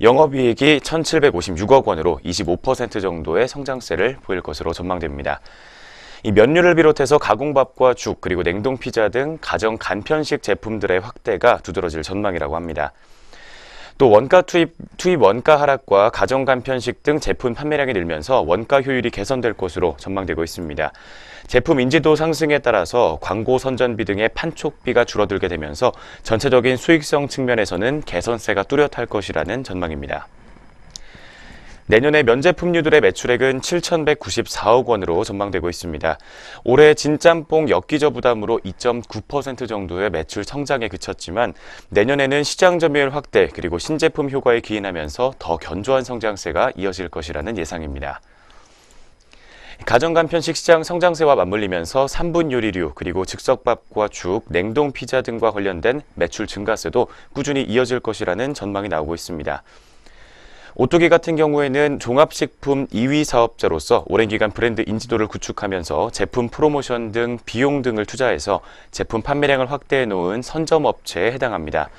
영업이익이 1,756억 원으로 25% 정도의 성장세를 보일 것으로 전망됩니다. 이 면류를 비롯해서 가공밥과 죽 그리고 냉동 피자 등 가정 간편식 제품들의 확대가 두드러질 전망이라고 합니다. 또 원가 투입 원가 하락과 가정 간편식 등 제품 판매량이 늘면서 원가 효율이 개선될 것으로 전망되고 있습니다. 제품 인지도 상승에 따라서 광고 선전비 등의 판촉비가 줄어들게 되면서 전체적인 수익성 측면에서는 개선세가 뚜렷할 것이라는 전망입니다. 내년에 면제품류들의 매출액은 7,194억 원으로 전망되고 있습니다. 올해 진짬뽕 엽기저 부담으로 2.9% 정도의 매출 성장에 그쳤지만 내년에는 시장 점유율 확대 그리고 신제품 효과에 기인하면서 더 견조한 성장세가 이어질 것이라는 예상입니다. 가정간편식 시장 성장세와 맞물리면서 3분 요리류 그리고 즉석밥과 죽, 냉동 피자 등과 관련된 매출 증가세도 꾸준히 이어질 것이라는 전망이 나오고 있습니다. 오뚜기 같은 경우에는 종합식품 2위 사업자로서 오랜 기간 브랜드 인지도를 구축하면서 제품 프로모션 등 비용 등을 투자해서 제품 판매량을 확대해 놓은 선점업체에 해당합니다.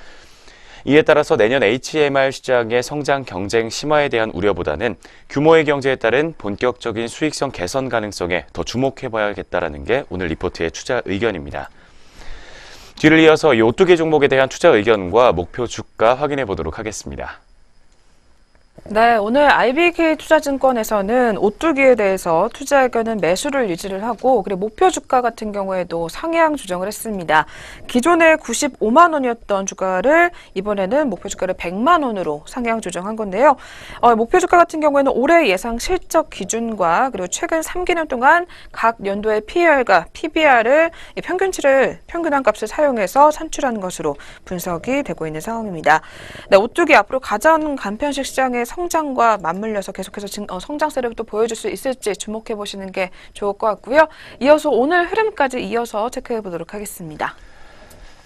이에 따라서 내년 HMR 시장의 성장 경쟁 심화에 대한 우려보다는 규모의 경제에 따른 본격적인 수익성 개선 가능성에 더 주목해봐야겠다는 게 오늘 리포트의 투자 의견입니다. 뒤를 이어서 이 오뚜기 종목에 대한 투자 의견과 목표 주가 확인해 보도록 하겠습니다. 네, 오늘 IBK투자증권에서는 오뚜기에 대해서 투자 의견은 매수를 유지를 하고 그리고 목표 주가 같은 경우에도 상향 조정을 했습니다. 기존에 95만 원이었던 주가를 이번에는 목표 주가를 100만 원으로 상향 조정한 건데요. 목표 주가 같은 경우에는 올해 예상 실적 기준과 그리고 최근 3개년 동안 각 연도의 PER과 PBR을 평균한 값을 사용해서 산출한 것으로 분석이 되고 있는 상황입니다. 네, 오뚜기 앞으로 가전 간편식 시장의 성장과 맞물려서 계속해서 성장세를 또 보여줄 수 있을지 주목해 보시는 게 좋을 것 같고요. 이어서 오늘 흐름까지 이어서 체크해 보도록 하겠습니다.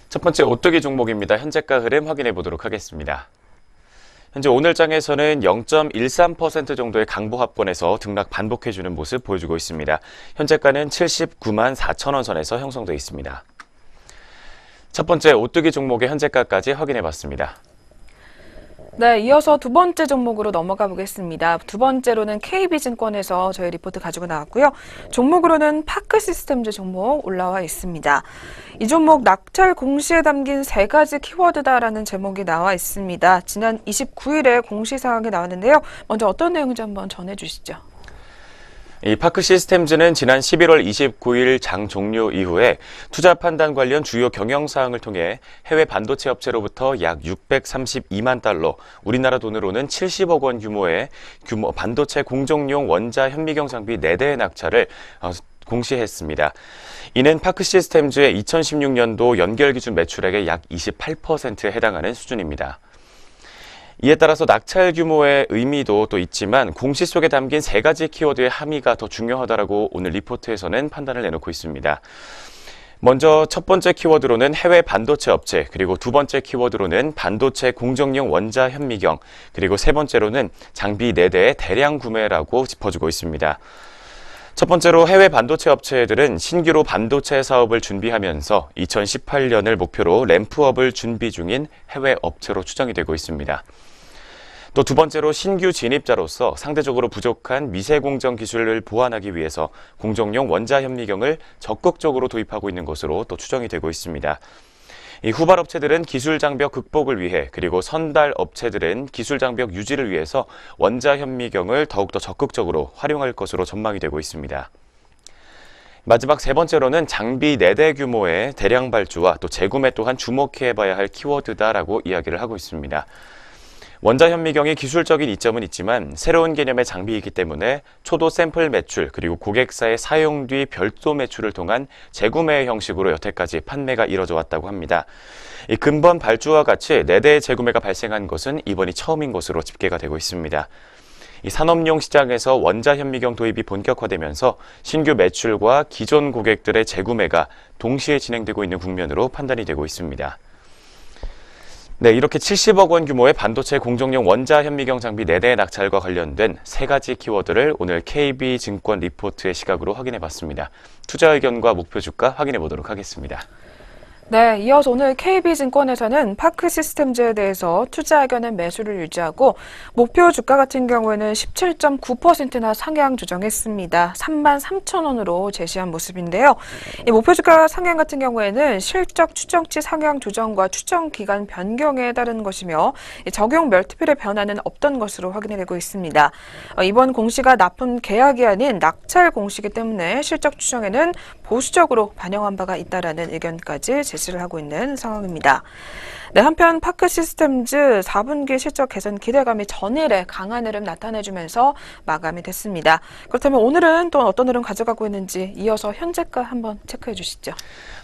첫 번째 오뚜기 종목입니다. 현재가 흐름 확인해 보도록 하겠습니다. 현재 오늘 장에서는 0.13% 정도의 강보 합권에서 등락 반복해주는 모습 보여주고 있습니다. 현재가는 79만 4천 원 선에서 형성되어 있습니다. 첫 번째 오뚜기 종목의 현재가까지 확인해 봤습니다. 네, 이어서 두 번째 종목으로 넘어가 보겠습니다. 두 번째로는 KB증권에서 저희 리포트 가지고 나왔고요. 종목으로는 파크시스템즈 종목 올라와 있습니다. 이 종목 낙찰 공시에 담긴 3가지 키워드다라는 제목이 나와 있습니다. 지난 29일에 공시 사항이 나왔는데요. 먼저 어떤 내용인지 한번 전해주시죠. 이 파크시스템즈는 지난 11월 29일 장 종료 이후에 투자 판단 관련 주요 경영사항을 통해 해외 반도체 업체로부터 약 632만 달러, 우리나라 돈으로는 70억 원 규모의 반도체 공정용 원자 현미경 장비 4대의 낙찰을 공시했습니다. 이는 파크시스템즈의 2016년도 연결기준 매출액의 약 28%에 해당하는 수준입니다. 이에 따라서 낙찰 규모의 의미도 또 있지만 공시 속에 담긴 3가지 키워드의 함의가 더 중요하다라고 오늘 리포트에서는 판단을 내놓고 있습니다. 먼저 첫 번째 키워드로는 해외 반도체 업체, 그리고 두 번째 키워드로는 반도체 공정용 원자 현미경, 그리고 세 번째로는 장비 4대의 대량 구매라고 짚어주고 있습니다. 첫 번째로 해외 반도체 업체들은 신규로 반도체 사업을 준비하면서 2018년을 목표로 램프업을 준비 중인 해외 업체로 추정이 되고 있습니다. 또 두 번째로 신규 진입자로서 상대적으로 부족한 미세 공정 기술을 보완하기 위해서 공정용 원자 현미경을 적극적으로 도입하고 있는 것으로 또 추정이 되고 있습니다. 이 후발 업체들은 기술 장벽 극복을 위해, 그리고 선달 업체들은 기술 장벽 유지를 위해서 원자 현미경을 더욱더 적극적으로 활용할 것으로 전망이 되고 있습니다. 마지막 세 번째로는 장비 4대 규모의 대량 발주와 또 재구매 또한 주목해봐야 할 키워드다라고 이야기를 하고 있습니다. 원자 현미경이 기술적인 이점은 있지만 새로운 개념의 장비이기 때문에 초도 샘플 매출 그리고 고객사의 사용 뒤 별도 매출을 통한 재구매 형식으로 여태까지 판매가 이뤄져 왔다고 합니다. 이 근본 발주와 같이 4대의 재구매가 발생한 것은 이번이 처음인 것으로 집계가 되고 있습니다. 이 산업용 시장에서 원자 현미경 도입이 본격화되면서 신규 매출과 기존 고객들의 재구매가 동시에 진행되고 있는 국면으로 판단이 되고 있습니다. 네, 이렇게 70억 원 규모의 반도체 공정용 원자 현미경 장비 4대의 낙찰과 관련된 3가지 키워드를 오늘 KB증권 리포트의 시각으로 확인해 봤습니다. 투자 의견과 목표 주가 확인해 보도록 하겠습니다. 네, 이어서 오늘 KB증권에서는 파크시스템즈에 대해서 투자 의견은 매수를 유지하고 목표 주가 같은 경우에는 17.9%나 상향 조정했습니다. 33,000원으로 제시한 모습인데요. 이 목표 주가 상향 같은 경우에는 실적 추정치 상향 조정과 추정 기간 변경에 따른 것이며 적용 멀티플의 변화는 없던 것으로 확인이 되고 있습니다. 이번 공시가 납품 계약이 아닌 낙찰 공시이기 때문에 실적 추정에는 보수적으로 반영한 바가 있다라는 의견까지 제시를 하고 있는 상황입니다. 네, 한편 파크시스템즈 4분기 실적 개선 기대감이 전일에 강한 흐름 나타내주면서 마감이 됐습니다. 그렇다면 오늘은 또 어떤 흐름 가져가고 있는지 이어서 현재가 한번 체크해 주시죠.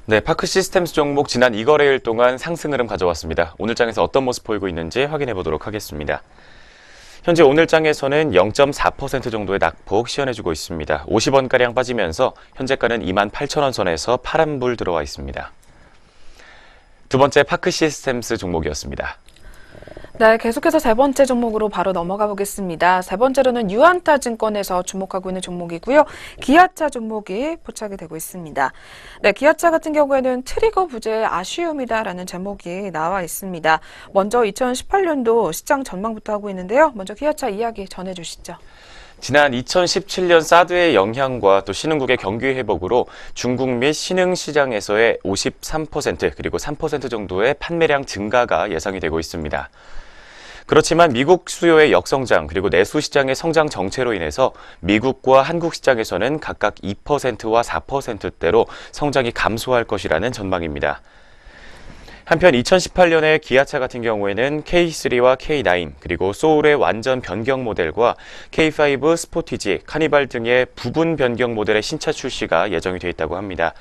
네, 파크시스템스 종목 지난 2거래일 동안 상승 흐름 가져왔습니다. 오늘 장에서 어떤 모습 보이고 있는지 확인해 보도록 하겠습니다. 현재 오늘 장에서는 0.4% 정도의 낙폭 시현해주고 있습니다. 50원가량 빠지면서 현재가는 28,000원 선에서 파란불 들어와 있습니다. 두 번째 파크시스템스 종목이었습니다. 네, 계속해서 세 번째 종목으로 바로 넘어가 보겠습니다. 세 번째로는 유안타증권에서 주목하고 있는 종목이고요. 기아차 종목이 포착이 되고 있습니다. 네, 기아차 같은 경우에는 트리거 부재의 아쉬움이다라는 제목이 나와 있습니다. 먼저 2018년도 시장 전망부터 하고 있는데요. 먼저 기아차 이야기 전해주시죠. 지난 2017년 사드의 영향과 또 신흥국의 경기 회복으로 중국 및 신흥 시장에서의 53% 그리고 3% 정도의 판매량 증가가 예상이 되고 있습니다. 그렇지만 미국 수요의 역성장 그리고 내수 시장의 성장 정체로 인해서 미국과 한국 시장에서는 각각 2%와 4%대로 성장이 감소할 것이라는 전망입니다. 한편 2018년에 기아차 같은 경우에는 K3와 K9 그리고 소울의 완전 변경 모델과 K5 스포티지, 카니발 등의 부분 변경 모델의 신차 출시가 예정이 되어 있다고 합니다.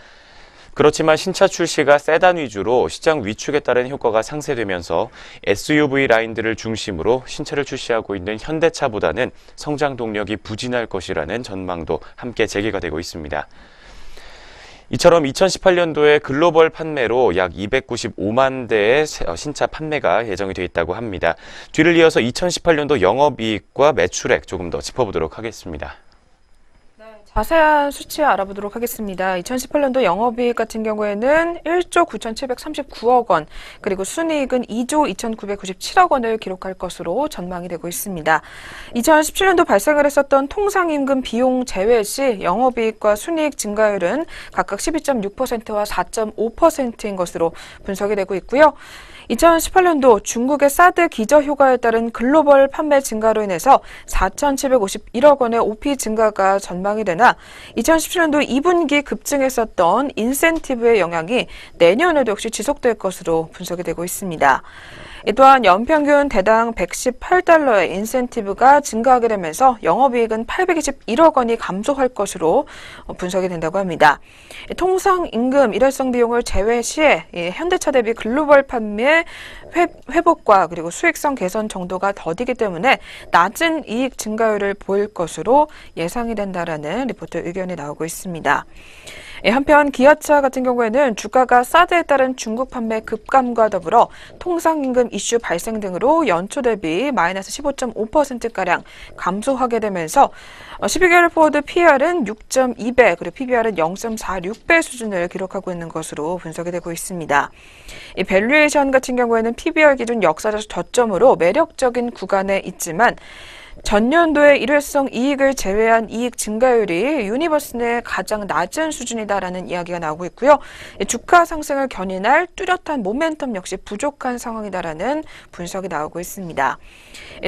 그렇지만 신차 출시가 세단 위주로 시장 위축에 따른 효과가 상쇄되면서 SUV 라인들을 중심으로 신차를 출시하고 있는 현대차보다는 성장 동력이 부진할 것이라는 전망도 함께 제기가 되고 있습니다. 이처럼 2018년도에 글로벌 판매로 약 295만 대의 신차 판매가 예정이 되어 있다고 합니다. 뒤를 이어서 2018년도 영업이익과 매출액 조금 더 짚어보도록 하겠습니다. 자세한 수치 알아보도록 하겠습니다. 2018년도 영업이익 같은 경우에는 1조 9,739억 원, 그리고 순이익은 2조 2,997억 원을 기록할 것으로 전망이 되고 있습니다. 2017년도 발생을 했었던 통상임금 비용 제외 시 영업이익과 순이익 증가율은 각각 12.6%와 4.5%인 것으로 분석이 되고 있고요. 2018년도 중국의 사드 기저 효과에 따른 글로벌 판매 증가로 인해서 4,751억 원의 OP 증가가 전망이 되나 2017년도 2분기 급증했었던 인센티브의 영향이 내년에도 역시 지속될 것으로 분석이 되고 있습니다. 또한 연평균 대당 118달러의 인센티브가 증가하게 되면서 영업이익은 821억 원이 감소할 것으로 분석이 된다고 합니다. 통상임금 일회성 비용을 제외 시에 현대차 대비 글로벌 판매 회복과 그리고 수익성 개선 정도가 더디기 때문에 낮은 이익 증가율을 보일 것으로 예상이 된다라는 리포트 의견이 나오고 있습니다. 한편 기아차 같은 경우에는 주가가 사드에 따른 중국 판매 급감과 더불어 통상임금 이슈 발생 등으로 연초 대비 마이너스 15.5%가량 감소하게 되면서 12개월 포워드 PER은 6.2배 그리고 PBR은 0.46배 수준을 기록하고 있는 것으로 분석이 되고 있습니다. 이 밸류에이션 같은 경우에는 PBR 기준 역사적 저점으로 매력적인 구간에 있지만 전년도의 일회성 이익을 제외한 이익 증가율이 유니버스 내 가장 낮은 수준이다라는 이야기가 나오고 있고요. 주가 상승을 견인할 뚜렷한 모멘텀 역시 부족한 상황이다라는 분석이 나오고 있습니다.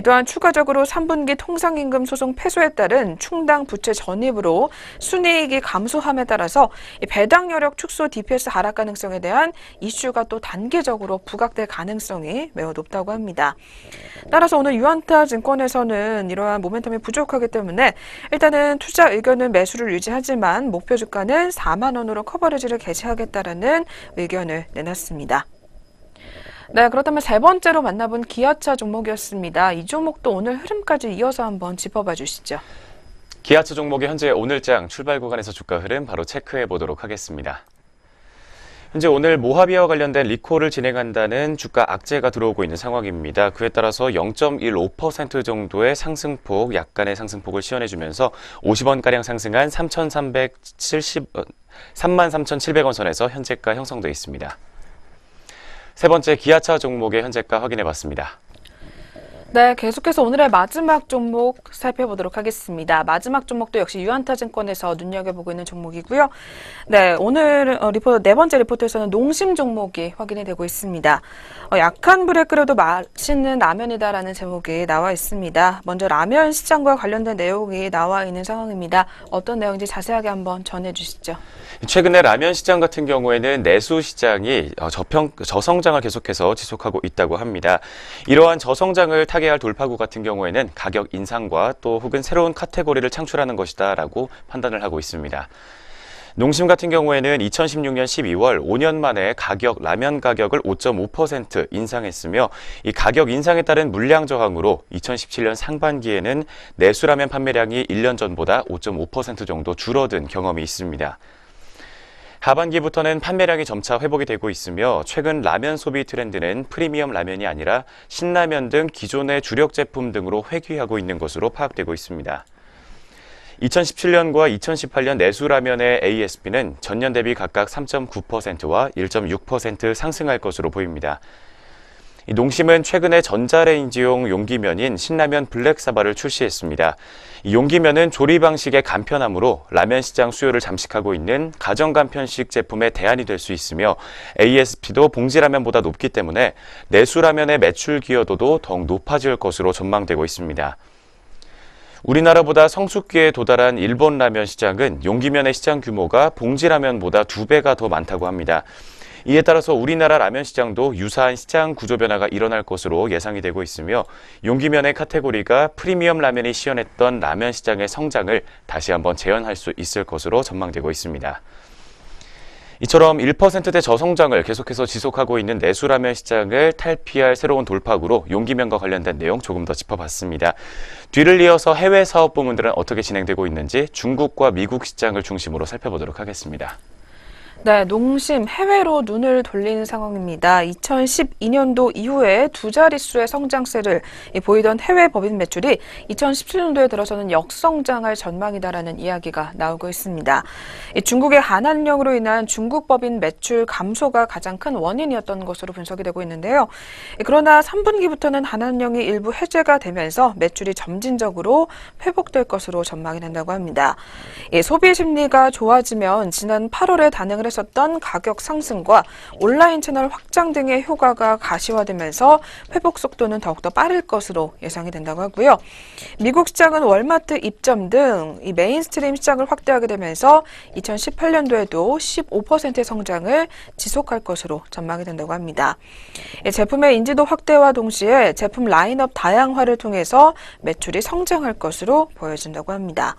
또한 추가적으로 3분기 통상임금 소송 패소에 따른 충당 부채 전입으로 순이익이 감소함에 따라서 배당 여력 축소 DPS 하락 가능성에 대한 이슈가 또 단계적으로 부각될 가능성이 매우 높다고 합니다. 따라서 오늘 유안타 증권에서는 이러한 모멘텀이 부족하기 때문에 일단은 투자 의견은 매수를 유지하지만 목표 주가는 4만 원으로 커버리지를 개시하겠다라는 의견을 내놨습니다. 네, 그렇다면 세 번째로 만나본 기아차 종목이었습니다. 이 종목도 오늘 흐름까지 이어서 한번 짚어봐 주시죠. 기아차 종목의 현재 오늘장 출발 구간에서 주가 흐름 바로 체크해 보도록 하겠습니다. 현재 오늘 모하비아와 관련된 리콜을 진행한다는 주가 악재가 들어오고 있는 상황입니다. 그에 따라서 0.15% 정도의 상승폭, 약간의 상승폭을 시연해주면서 50원가량 상승한 33,700원 선에서 현재가 형성되어 있습니다. 세 번째 기아차 종목의 현재가 확인해 봤습니다. 네, 계속해서 오늘의 마지막 종목 살펴보도록 하겠습니다. 마지막 종목도 역시 유안타증권에서 눈여겨보고 있는 종목이고요. 네, 오늘 네 번째 리포트에서는 농심 종목이 확인이 되고 있습니다. 약한 불에 끓여도 맛있는 라면이다라는 제목이 나와 있습니다. 먼저 라면 시장과 관련된 내용이 나와 있는 상황입니다. 어떤 내용인지 자세하게 한번 전해주시죠. 최근에 라면 시장 같은 경우에는 내수 시장이 저성장을 계속해서 지속하고 있다고 합니다. 이러한 저성장을 타개할 돌파구 같은 경우에는 가격 인상과 또 혹은 새로운 카테고리를 창출하는 것이다라고 판단을 하고 있습니다. 농심 같은 경우에는 2016년 12월 5년 만에 라면 가격을 5.5% 인상했으며 이 가격 인상에 따른 물량 저항으로 2017년 상반기에는 내수라면 판매량이 1년 전보다 5.5% 정도 줄어든 경험이 있습니다. 하반기부터는 판매량이 점차 회복이 되고 있으며 최근 라면 소비 트렌드는 프리미엄 라면이 아니라 신라면 등 기존의 주력 제품 등으로 회귀하고 있는 것으로 파악되고 있습니다. 2017년과 2018년 내수라면의 ASP는 전년 대비 각각 3.9%와 1.6% 상승할 것으로 보입니다. 농심은 최근에 전자레인지용 용기면인 신라면 블랙사바를 출시했습니다. 이 용기면은 조리 방식의 간편함으로 라면 시장 수요를 잠식하고 있는 가정간편식 제품의 대안이 될 수 있으며 ASP도 봉지라면보다 높기 때문에 내수라면의 매출 기여도도 더욱 높아질 것으로 전망되고 있습니다. 우리나라보다 성숙기에 도달한 일본 라면 시장은 용기면의 시장 규모가 봉지라면보다 2배가 더 많다고 합니다. 이에 따라서 우리나라 라면 시장도 유사한 시장 구조 변화가 일어날 것으로 예상이 되고 있으며 용기면의 카테고리가 프리미엄 라면이 시연했던 라면 시장의 성장을 다시 한번 재현할 수 있을 것으로 전망되고 있습니다. 이처럼 1%대 저성장을 계속해서 지속하고 있는 내수라면 시장을 탈피할 새로운 돌파구로 용기면과 관련된 내용 조금 더 짚어봤습니다. 뒤를 이어서 해외 사업 부문들은 어떻게 진행되고 있는지 중국과 미국 시장을 중심으로 살펴보도록 하겠습니다. 네, 농심 해외로 눈을 돌리는 상황입니다. 2012년도 이후에 두 자릿수의 성장세를 보이던 해외 법인 매출이 2017년도에 들어서는 역성장할 전망이다라는 이야기가 나오고 있습니다. 중국의 한한령으로 인한 중국 법인 매출 감소가 가장 큰 원인이었던 것으로 분석이 되고 있는데요. 그러나 3분기부터는 한한령이 일부 해제가 되면서 매출이 점진적으로 회복될 것으로 전망이 된다고 합니다. 소비 심리가 좋아지면 지난 8월에 단행을 했었던 가격 상승과 온라인 채널 확장 등의 효과가 가시화되면서 회복 속도는 더욱더 빠를 것으로 예상이 된다고 하고요. 미국 시장은 월마트 입점 등 이 메인스트림 시장을 확대하게 되면서 2018년도에도 15%의 성장을 지속할 것으로 전망이 된다고 합니다. 제품의 인지도 확대와 동시에 제품 라인업 다양화를 통해서 매출이 성장할 것으로 보여진다고 합니다.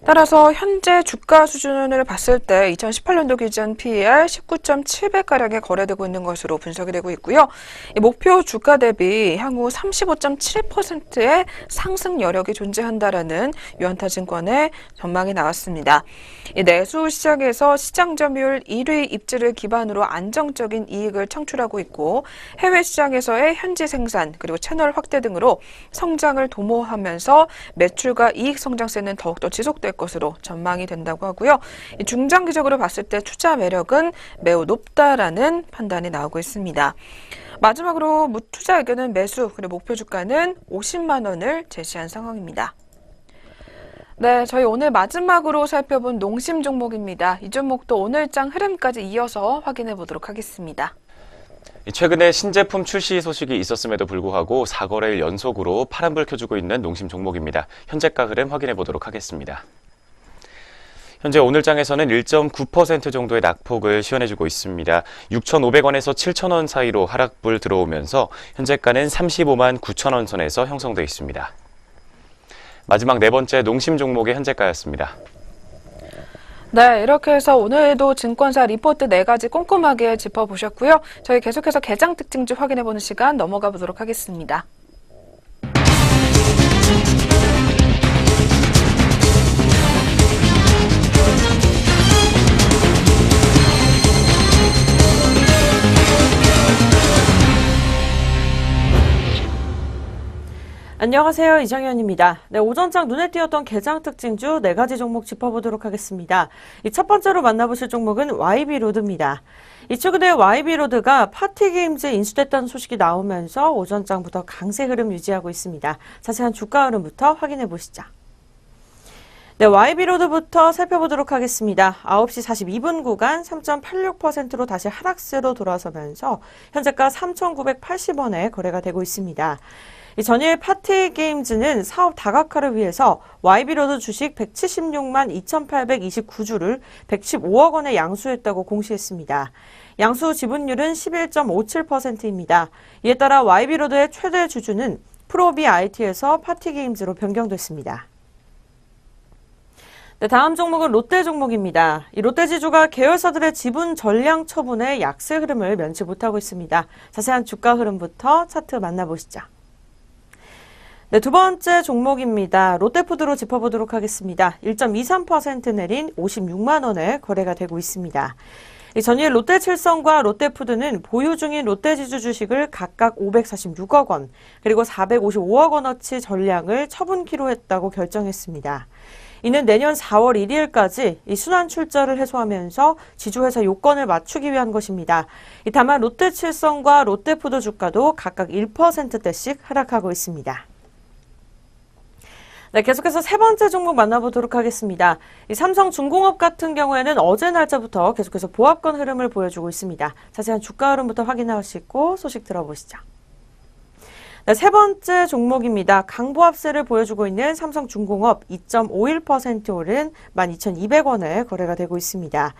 따라서 현재 주가 수준을 봤을 때 2018년도 기준 PER 19.7배가량에 거래되고 있는 것으로 분석이 되고 있고요. 목표 주가 대비 향후 35.7%의 상승 여력이 존재한다라는 유안타증권의 전망이 나왔습니다. 내수 시장에서 시장 점유율 1위 입지를 기반으로 안정적인 이익을 창출하고 있고 해외 시장에서의 현지 생산 그리고 채널 확대 등으로 성장을 도모하면서 매출과 이익 성장세는 더욱더 지속될 회복될 것으로 전망이 된다고 하고요. 중장기적으로 봤을 때 투자 매력은 매우 높다라는 판단이 나오고 있습니다. 마지막으로 투자 의견은 매수, 그리고 목표 주가는 50만 원을 제시한 상황입니다. 네, 저희 오늘 마지막으로 살펴본 농심 종목입니다. 이 종목도 오늘장 흐름까지 이어서 확인해 보도록 하겠습니다. 최근에 신제품 출시 소식이 있었음에도 불구하고 4거래일 연속으로 파란불 켜주고 있는 농심 종목입니다. 현재가 흐름 확인해 보도록 하겠습니다. 현재 오늘장에서는 1.9% 정도의 낙폭을 시현해주고 있습니다. 6,500원에서 7,000원 사이로 하락불 들어오면서 현재가는 35만 9천원 선에서 형성되어 있습니다. 마지막 네 번째 농심 종목의 현재가였습니다. 네, 이렇게 해서 오늘도 증권사 리포트 4가지 꼼꼼하게 짚어보셨고요. 저희 계속해서 개장 특징주 확인해보는 시간 넘어가 보도록 하겠습니다. 안녕하세요. 이정현입니다. 네, 오전장 눈에 띄었던 개장 특징주 4가지 종목 짚어보도록 하겠습니다. 첫 번째로 만나보실 종목은 YB로드입니다. 최근에 YB로드가 파티게임즈 인수됐다는 소식이 나오면서 오전장부터 강세 흐름 유지하고 있습니다. 자세한 주가 흐름부터 확인해 보시죠. 네, YB로드부터 살펴보도록 하겠습니다. 9시 42분 구간 3.86%로 다시 하락세로 돌아서면서 현재가 3,980원에 거래가 되고 있습니다. 전일 파티게임즈는 사업 다각화를 위해서 YB로드 주식 176만 2,829주를 115억 원에 양수했다고 공시했습니다. 양수 지분율은 11.57%입니다. 이에 따라 YB로드의 최대 주주는 프로비 IT에서 파티게임즈로 변경됐습니다. 네, 다음 종목은 롯데 종목입니다. 롯데지주가 계열사들의 지분 전량 처분에 약세 흐름을 면치 못하고 있습니다. 자세한 주가 흐름부터 차트 만나보시죠. 네, 두 번째 종목입니다. 롯데푸드로 짚어보도록 하겠습니다. 1.23% 내린 56만 원에 거래가 되고 있습니다. 전일 롯데칠성과 롯데푸드는 보유 중인 롯데지주 주식을 각각 546억 원, 그리고 455억 원어치 전량을 처분키로 했다고 결정했습니다. 이는 내년 4월 1일까지 순환 출자를 해소하면서 지주회사 요건을 맞추기 위한 것입니다. 다만 롯데칠성과 롯데푸드 주가도 각각 1%대씩 하락하고 있습니다. 네, 계속해서 세 번째 종목 만나보도록 하겠습니다. 삼성중공업 같은 경우에는 어제 날짜부터 계속해서 보합권 흐름을 보여주고 있습니다. 자세한 주가 흐름부터 확인하시고 소식 들어보시죠. 네, 세 번째 종목입니다. 강보합세를 보여주고 있는 삼성중공업 2.51% 오른 12,200원에 거래가 되고 있습니다.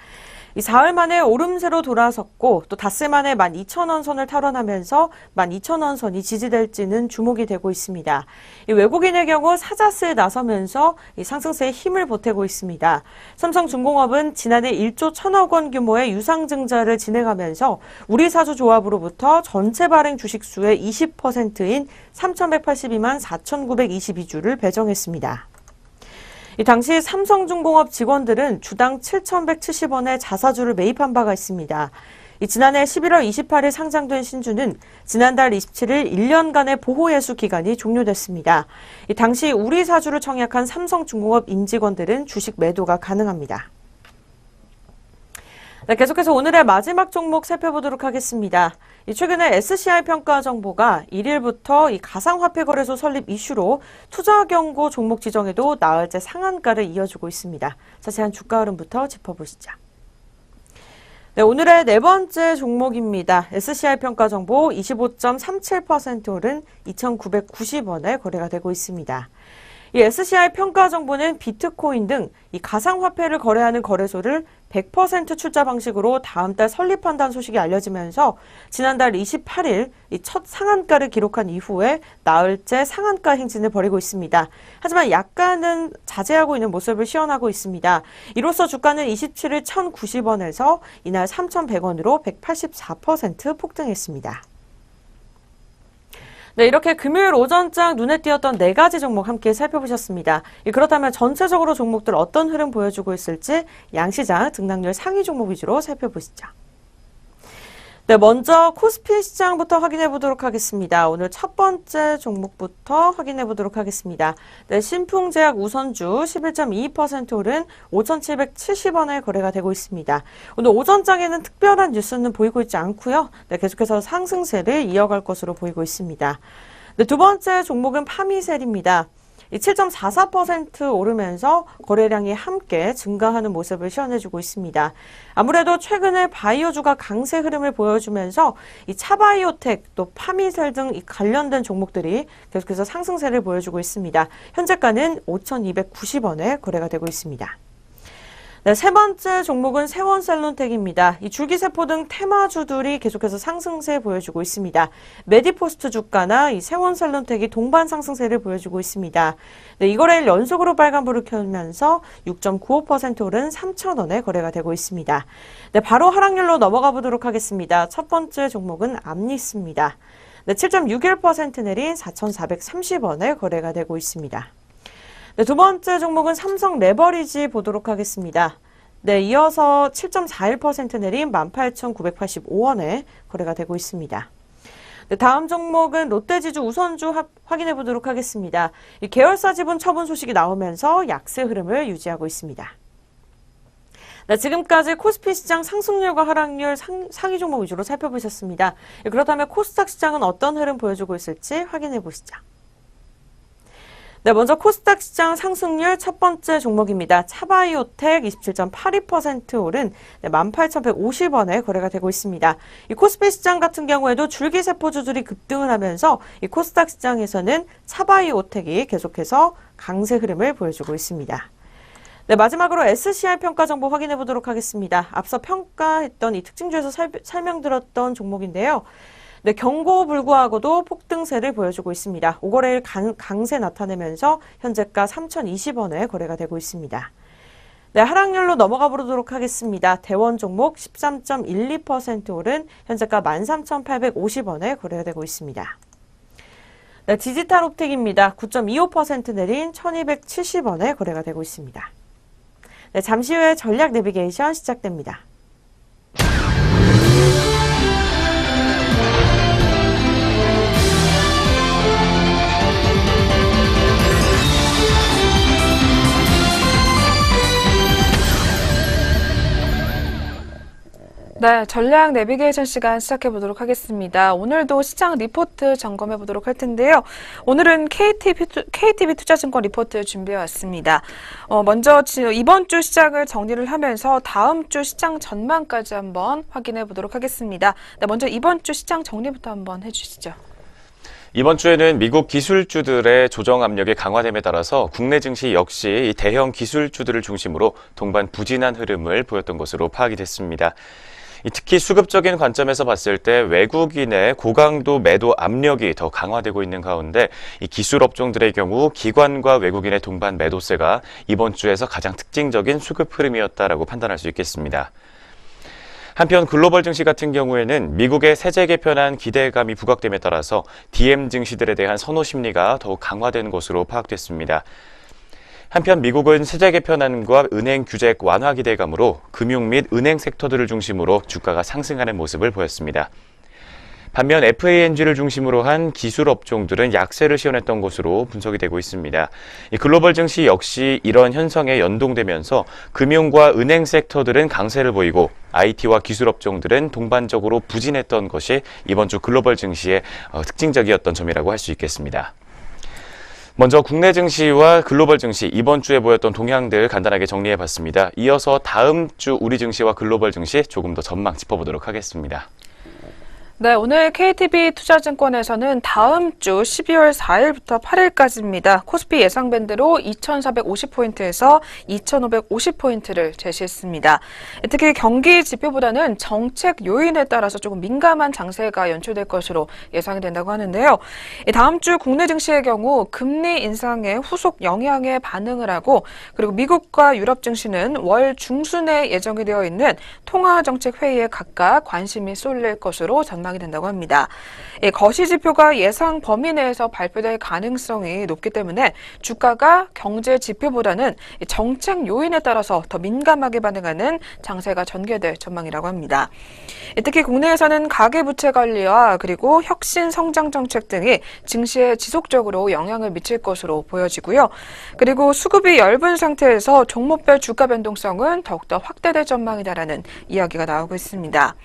사흘 만에 오름세로 돌아섰고 또 닷새 만에 12,000원 선을 탈환하면서 12,000원 선이 지지될지는 주목이 되고 있습니다. 외국인의 경우 사자세에 나서면서 상승세에 힘을 보태고 있습니다. 삼성중공업은 지난해 1조 1,000억 원 규모의 유상증자를 진행하면서 우리사주 조합으로부터 전체 발행 주식수의 20%인 3,182만 4,922주를 배정했습니다. 당시 삼성중공업 직원들은 주당 7,170원의 자사주를 매입한 바가 있습니다. 지난해 11월 28일 상장된 신주는 지난달 27일 1년간의 보호예수 기간이 종료됐습니다. 당시 우리사주를 청약한 삼성중공업 임직원들은 주식 매도가 가능합니다. 네, 계속해서 오늘의 마지막 종목 살펴보도록 하겠습니다. 최근에 SCI 평가 정보가 1일부터 가상화폐 거래소 설립 이슈로 투자 경고 종목 지정에도 나흘째 상한가를 이어주고 있습니다. 자세한 주가 흐름부터 짚어보시죠. 네, 오늘의 네 번째 종목입니다. SCI 평가 정보 25.37% 오른 2,990원에 거래가 되고 있습니다. 이 SCI 평가 정보는 비트코인 등 이 가상화폐를 거래하는 거래소를 100% 출자 방식으로 다음 달 설립한다는 소식이 알려지면서 지난달 28일 이 첫 상한가를 기록한 이후에 나흘째 상한가 행진을 벌이고 있습니다. 하지만 약간은 자제하고 있는 모습을 시현하고 있습니다. 이로써 주가는 27일 1,090원에서 이날 3,100원으로 184% 폭등했습니다. 네, 이렇게 금요일 오전장 눈에 띄었던 4가지 종목 함께 살펴보셨습니다. 그렇다면 전체적으로 종목들 어떤 흐름 보여주고 있을지 양시장 등락률 상위 종목 위주로 살펴보시죠. 네, 먼저 코스피 시장부터 확인해 보도록 하겠습니다. 오늘 첫 번째 종목부터 확인해 보도록 하겠습니다. 네, 신풍제약 우선주 11.22% 오른 5,770원에 거래가 되고 있습니다. 오늘 오전장에는 특별한 뉴스는 보이고 있지 않고요. 네, 계속해서 상승세를 이어갈 것으로 보이고 있습니다. 네, 두 번째 종목은 파미셀입니다. 7.44% 오르면서 거래량이 함께 증가하는 모습을 시현해주고 있습니다. 아무래도 최근에 바이오주가 강세 흐름을 보여주면서 이 차바이오텍 또 파미셀 등 이 관련된 종목들이 계속해서 상승세를 보여주고 있습니다. 현재가는 5,290원에 거래가 되고 있습니다. 네, 세 번째 종목은 세원셀론텍입니다. 이 줄기세포 등 테마주들이 계속해서 상승세 보여주고 있습니다. 메디포스트 주가나 이 세원셀론텍이 동반 상승세를 보여주고 있습니다. 네, 이 거래일 연속으로 빨간불을 켜면서 6.95% 오른 3,000원에 거래가 되고 있습니다. 네, 바로 하락률로 넘어가 보도록 하겠습니다. 첫 번째 종목은 암리스입니다. 네, 7.61% 내린 4,430원에 거래가 되고 있습니다. 네, 두 번째 종목은 삼성 레버리지 보도록 하겠습니다. 네, 이어서 7.41% 내린 18,985원에 거래가 되고 있습니다. 네, 다음 종목은 롯데지주 우선주 확인해 보도록 하겠습니다. 이 계열사 지분 처분 소식이 나오면서 약세 흐름을 유지하고 있습니다. 네, 지금까지 코스피 시장 상승률과 하락률 상위 종목 위주로 살펴보셨습니다. 그렇다면 코스닥 시장은 어떤 흐름 보여주고 있을지 확인해 보시죠. 네, 먼저 코스닥 시장 상승률 첫 번째 종목입니다. 차바이오텍 27.82% 오른 18,150원에 거래가 되고 있습니다. 이 코스피 시장 같은 경우에도 줄기세포주들이 급등을 하면서 이 코스닥 시장에서는 차바이오텍이 계속해서 강세 흐름을 보여주고 있습니다. 네, 마지막으로 SCI 평가 정보 확인해 보도록 하겠습니다. 앞서 평가했던 이 특징주에서 설명드렸던 종목인데요. 네, 경고 불구하고도 폭등세를 보여주고 있습니다. 5거래일 강세 나타내면서 현재가 3,020원에 거래가 되고 있습니다. 네, 하락률로 넘어가 보도록 하겠습니다. 대원 종목 13.12% 오른 현재가 13,850원에 거래가 되고 있습니다. 네, 디지털옵틱입니다. 9.25% 내린 1,270원에 거래가 되고 있습니다. 네, 잠시 후에 전략 내비게이션 시작됩니다. 네, 전략 내비게이션 시간 시작해 보도록 하겠습니다. 오늘도 시장 리포트 점검해 보도록 할 텐데요. 오늘은 KTB 투자증권 리포트 준비해 왔습니다. 먼저 이번 주 시장을 정리를 하면서 다음 주 시장 전망까지 한번 확인해 보도록 하겠습니다. 네, 먼저 이번 주 시장 정리부터 한번 해주시죠. 이번 주에는 미국 기술주들의 조정 압력이 강화됨에 따라서 국내 증시 역시 대형 기술주들을 중심으로 동반 부진한 흐름을 보였던 것으로 파악이 됐습니다. 특히 수급적인 관점에서 봤을 때 외국인의 고강도 매도 압력이 더 강화되고 있는 가운데 이 기술 업종들의 경우 기관과 외국인의 동반 매도세가 이번 주에서 가장 특징적인 수급 흐름이었다라고 판단할 수 있겠습니다. 한편 글로벌 증시 같은 경우에는 미국의 세제 개편안 기대감이 부각됨에 따라서 DM 증시들에 대한 선호 심리가 더욱 강화된 것으로 파악됐습니다. 한편 미국은 세제 개편안과 은행 규제 완화 기대감으로 금융 및 은행 섹터들을 중심으로 주가가 상승하는 모습을 보였습니다. 반면 FANG를 중심으로 한 기술 업종들은 약세를 시현했던 것으로 분석이 되고 있습니다. 이 글로벌 증시 역시 이런 현상에 연동되면서 금융과 은행 섹터들은 강세를 보이고 IT와 기술 업종들은 동반적으로 부진했던 것이 이번 주 글로벌 증시의 특징적이었던 점이라고 할 수 있겠습니다. 먼저 국내 증시와 글로벌 증시 이번 주에 보였던 동향들 간단하게 정리해봤습니다. 이어서 다음 주 우리 증시와 글로벌 증시 조금 더 전망 짚어보도록 하겠습니다. 네, 오늘 KTB 투자증권에서는 다음 주 12월 4일부터 8일까지입니다. 코스피 예상 밴드로 2,450포인트에서 2,550포인트를 제시했습니다. 특히 경기 지표보다는 정책 요인에 따라서 조금 민감한 장세가 연출될 것으로 예상이 된다고 하는데요. 다음 주 국내 증시의 경우 금리 인상의 후속 영향에 반응을 하고 그리고 미국과 유럽 증시는 월 중순에 예정이 되어 있는 통화정책 회의에 각각 관심이 쏠릴 것으로 전망됩니다. 전망이 된다고 합니다. 거시 지표가 예상 범위 내에서 발표될 가능성이 높기 때문에 주가가 경제 지표보다는 정책 요인에 따라서 더 민감하게 반응하는 장세가 전개될 전망이라고 합니다. 특히 국내에서는 가계부채 관리와 그리고 혁신 성장 정책 등이 증시에 지속적으로 영향을 미칠 것으로 보여지고요. 그리고 수급이 엷은 상태에서 종목별 주가 변동성은 더욱더 확대될 전망이다라는 이야기가 나오고 있습니다.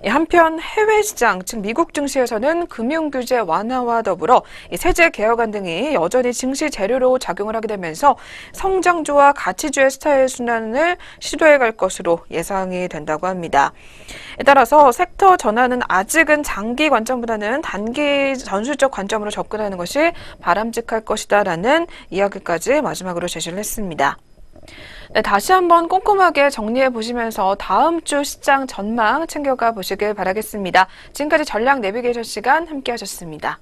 한편 해외 시장, 즉 미국 증시에서는 금융규제 완화와 더불어 세제 개혁안 등이 여전히 증시 재료로 작용을 하게 되면서 성장주와 가치주의 스타일 순환을 시도해갈 것으로 예상이 된다고 합니다. 따라서 섹터 전환은 아직은 장기 관점보다는 단기 전술적 관점으로 접근하는 것이 바람직할 것이다라는 이야기까지 마지막으로 제시를 했습니다. 네, 다시 한번 꼼꼼하게 정리해 보시면서 다음 주 시장 전망 챙겨가 보시길 바라겠습니다. 지금까지 전략 내비게이션 시간 함께 하셨습니다.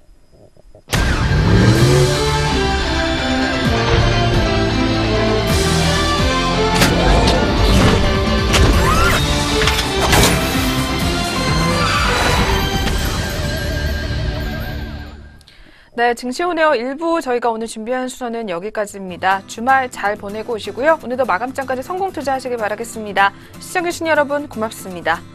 네, 증시오네어 1부 저희가 오늘 준비한 순서는 여기까지입니다. 주말 잘 보내고 오시고요. 오늘도 마감장까지 성공 투자하시길 바라겠습니다. 시청해주신 여러분 고맙습니다.